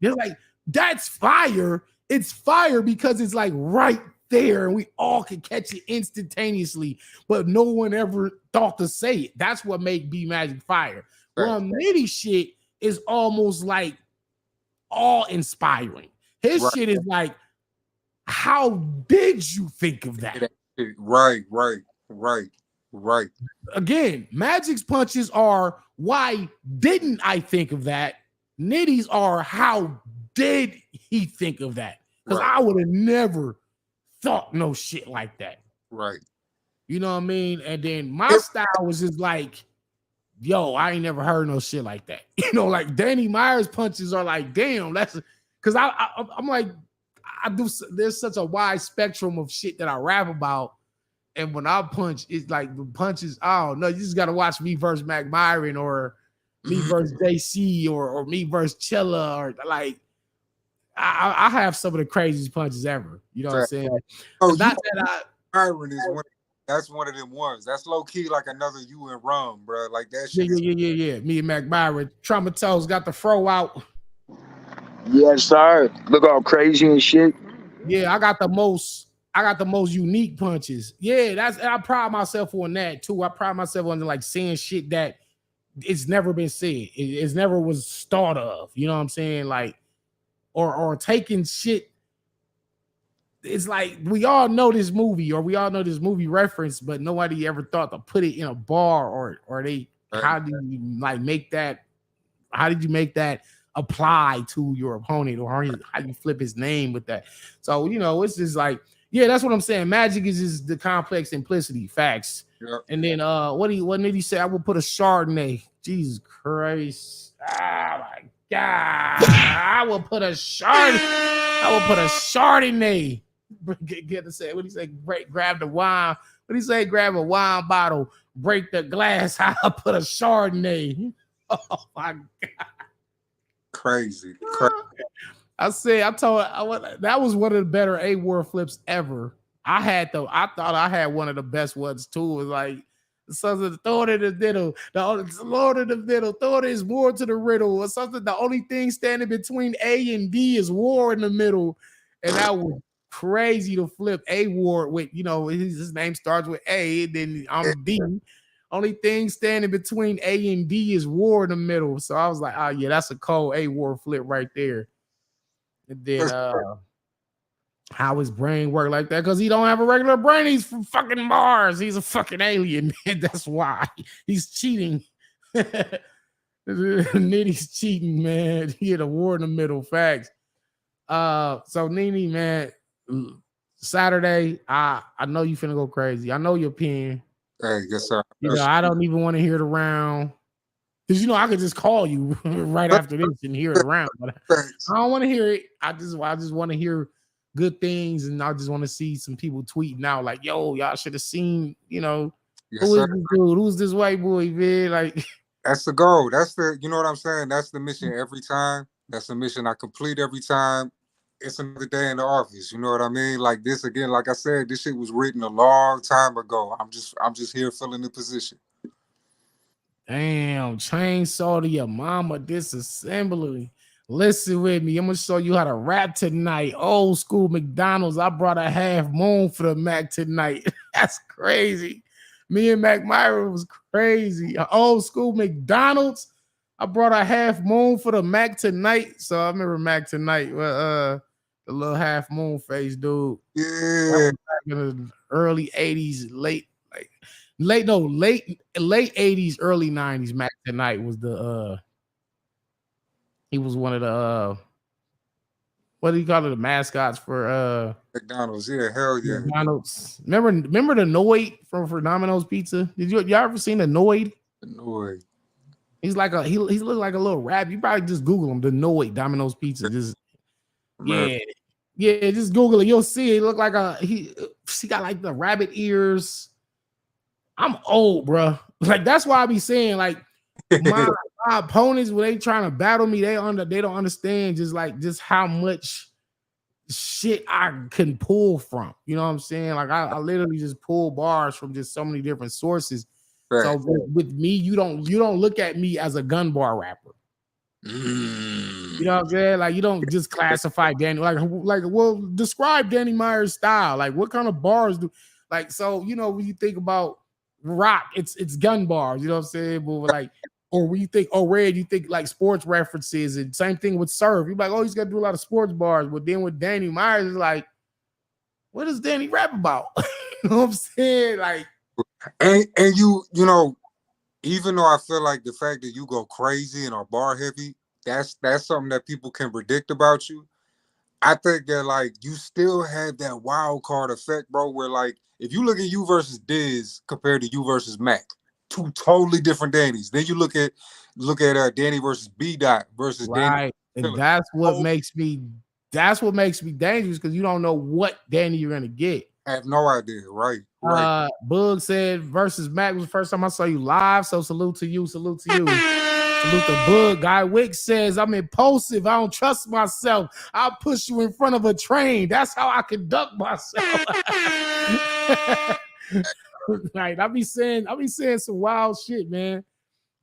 They're like, that's fire. It's fire because it's like right there, and we all can catch it instantaneously, but no one ever thought to say it. That's what made B Magic fire. Right. Well, Nitty shit is almost like awe-inspiring. His shit is like, how did you think of that? Right. Again, Magic's punches are, why didn't I think of that? Nitty's are, how did he think of that? Because I would have never thought no shit like that. Right. You know what I mean? And then my style was just like, yo, I ain't never heard no shit like that. You know, like Danny Myers punches are like, damn, that's because I'm like, there's such a wide spectrum of shit that I rap about. And when I punch, it's like the punches, oh no, you just gotta watch me versus Mac Myron or me versus JC or me versus Chilla, or like I have some of the craziest punches ever. You know what I'm saying? Oh, not that Myron is that's one of them ones. That's low key like another you and Rum, bro. Like that shit. Yeah. Me and Mac Myron. Traumatose got the fro out. Yes, sir. Look all crazy and shit. Yeah, I got the most unique punches. Yeah, I pride myself on that too. I pride myself on like saying shit that it's never been said. It's never was thought of. You know what I'm saying? Like, or taking shit. It's like we all know this movie, or we all know this movie reference, but nobody ever thought to put it in a bar, or they. How do you like make that? How did you make that apply to your opponent, or how you flip his name with that? So you know, it's just like, yeah, that's what I'm saying. Magic is just the complex simplicity, facts. Yep. And then what did he say? I will put a Chardonnay. Jesus Christ! Oh my God! I will put a Chardonnay. Get to say what he say? Grab the wine. What he say? Grab a wine bottle, break the glass. I put a Chardonnay. Oh my God! Crazy. That was one of the better A-War flips ever. I thought I had one of the best ones too. It was like the sons of the throw it in the diddle, the Lord of the diddle, throw it is war to the riddle, or something. The only thing standing between A and D is war in the middle. And that was crazy to flip A-War with, you know, his name starts with A, and then I'm D. Only thing standing between A and D is war in the middle. So I was like, oh yeah, that's a cold A-War flip right there. And then how his brain worked like that, because he don't have a regular brain. He's from fucking Mars. He's a fucking alien, man. That's why he's cheating. Nitty's cheating, man. He had a war in the middle. Facts. So Nene, man, Saturday, I know you finna go crazy. I know your pen. Hey, yes, sir. You know, I don't even want to hear it around. Because, you know, I could just call you right after this and hear it around. But I don't want to hear it. I just want to hear good things, and I just want to see some people tweeting out like, yo, y'all should have seen, you know, who is this dude? Who's this white boy, man? Like, that's the goal. That's the, you know what I'm saying? That's the mission every time. That's the mission I complete every time. It's another day in the office. You know what I mean? Like this again, like I said, this shit was written a long time ago. I'm just here filling the position. Damn, chainsaw to your mama disassembly. Listen with me. I'm gonna show you how to rap tonight. Old school McDonald's. I brought a half moon for the Mac tonight. That's crazy. Me and Mac Myra was crazy. Old school McDonald's. I brought a half moon for the Mac tonight. So I remember Mac tonight with the little half moon face dude. Yeah. Back in the early 80s, late 80s, early 90s. Mac tonight was he was one of the what do you call it, the mascots for McDonald's. Yeah, hell yeah. McDonald's. Remember the Noid for Domino's Pizza? Y'all ever seen the Noid? The Noid. He looked like a little rap. You probably just Google him, the Noid Domino's Pizza. Just just Google it. You'll see it. He look like he got like the rabbit ears. I'm old, bro. Like that's why I be saying like my opponents, when they trying to battle me, they don't understand just how much shit I can pull from. You know what I'm saying? Like I literally just pull bars from just so many different sources. So with me, you don't look at me as a gun bar rapper. You know what I'm saying? Like you don't just classify Danny like well, describe Danny Myers' style. Like what kind of bars do like so you know when you think about rock, it's gun bars, you know what I'm saying? But like or when you think Red, you think like sports references and same thing with Surf. You're like, oh, he's got to do a lot of sports bars. But then with Danny Myers, it's like, what does Danny rap about? You know what I'm saying? Like, and you know, even though I feel like the fact that you go crazy and are bar heavy, that's something that people can predict about you. I think that like you still have that wild card effect, bro. Where like if you look at you versus Diz compared to you versus Mac, two totally different Dannys. Then you look at Danny versus B Dot versus right. Danny. And that's what makes me dangerous because you don't know what Danny you're gonna get. I have no idea, right? Bug said versus Mac was the first time I saw you live. So salute to you. Salute to Bug. Guy Wick says I'm impulsive. I don't trust myself. I'll push you in front of a train. That's how I conduct myself. Like I be saying some wild shit, man.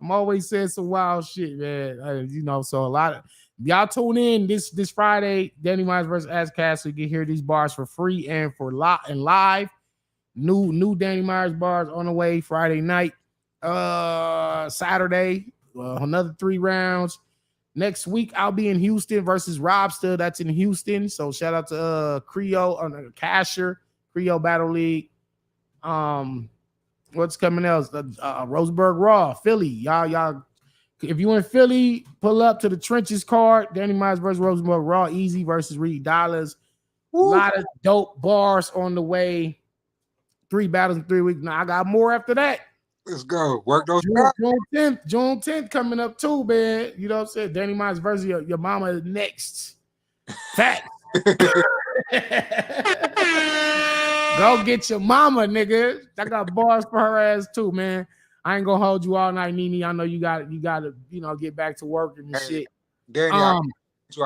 I'm always saying some wild shit, man. You know, so a lot of y'all tune in this Friday, Danny Myers versus Azcast, so you can hear these bars for free and for live. New Danny Myers bars on the way Friday night. Saturday, another 3 rounds. Next week, I'll be in Houston versus Robster. That's in Houston. So shout out to Creo, Casher, Creo Battle League. What's coming else? Roseburg Raw, Philly. Y'all. If you in Philly, pull up to the Trenches card. Danny Myers versus Roseburg Raw, Easy versus Reed Dollars. A lot of dope bars on the way. 3 battles in 3 weeks. Now I got more after that. Let's go. Work those. June 10th coming up too, man. You know what I'm saying? Danny Myers versus your mama next. Fact. Go get your mama, nigga. I got bars for her ass too, man. I ain't gonna hold you all night, Nene. I know you got to get back to work and shit. Danny, I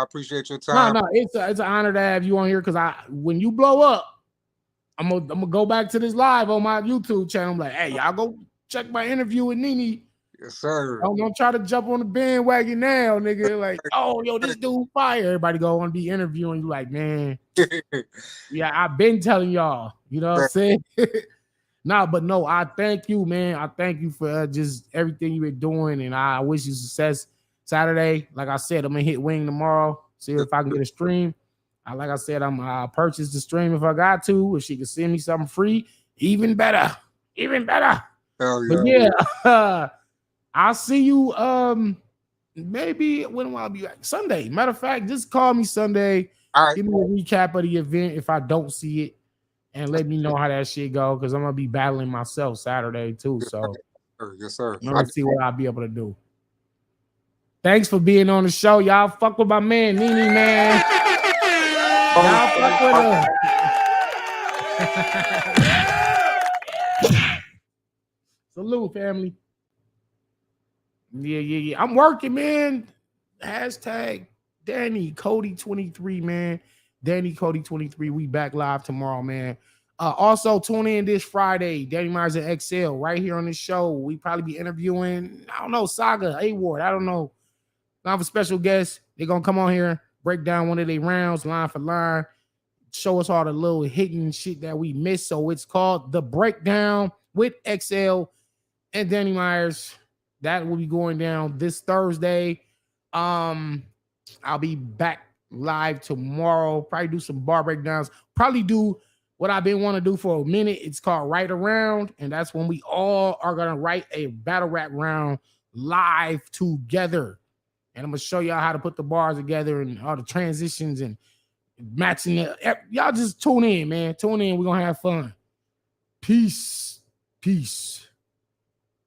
appreciate your time. No, it's an honor to have you on here because when you blow up, I'm gonna go back to this live on my YouTube channel. I'm like, hey, y'all go check my interview with Nene. Yes, sir. Don't try to jump on the bandwagon now, nigga. Like, oh, yo, this dude fire. Everybody go on to be interviewing you. Like, man, yeah, I've been telling y'all. You know what I'm saying? No, I thank you, man. I thank you for just everything you've been doing, and I wish you success Saturday. Like I said, I'm gonna hit Wing tomorrow. See if I can get a stream. Like I said, I'll purchase the stream if I got to. If she can send me something free, even better. Even better. Hell yeah. But yeah, I'll see you maybe when will I be back? Sunday. Matter of fact, just call me Sunday. All right. Give me a recap of the event if I don't see it, and let me know how that shit go because I'm gonna be battling myself Saturday too. So yes, sir. Let's see what I'll be able to do. Thanks for being on the show. Y'all fuck with my man, Nene, man. Y'all fuck with her. Salute, family. Yeah. I'm working, man. Hashtag Danny Cody 23, man. Danny Cody 23. We back live tomorrow, man. Also, tune in this Friday. Danny Myers and XL right here on this show. We probably be interviewing, I don't know, Saga, A-Ward. I don't know. I have a special guest. They're going to come on here, break down one of their rounds, line for line, show us all the little hidden shit that we missed. So it's called The Breakdown with XL and Danny Myers. That will be going down this Thursday. I'll be back live tomorrow. Probably do some bar breakdowns. Probably do what I've been wanting to do for a minute. It's called Right Around, and that's when we all are going to write a battle rap round live together. And I'm going to show y'all how to put the bars together and all the transitions and matching it. Y'all just tune in, man. Tune in. We're going to have fun. Peace.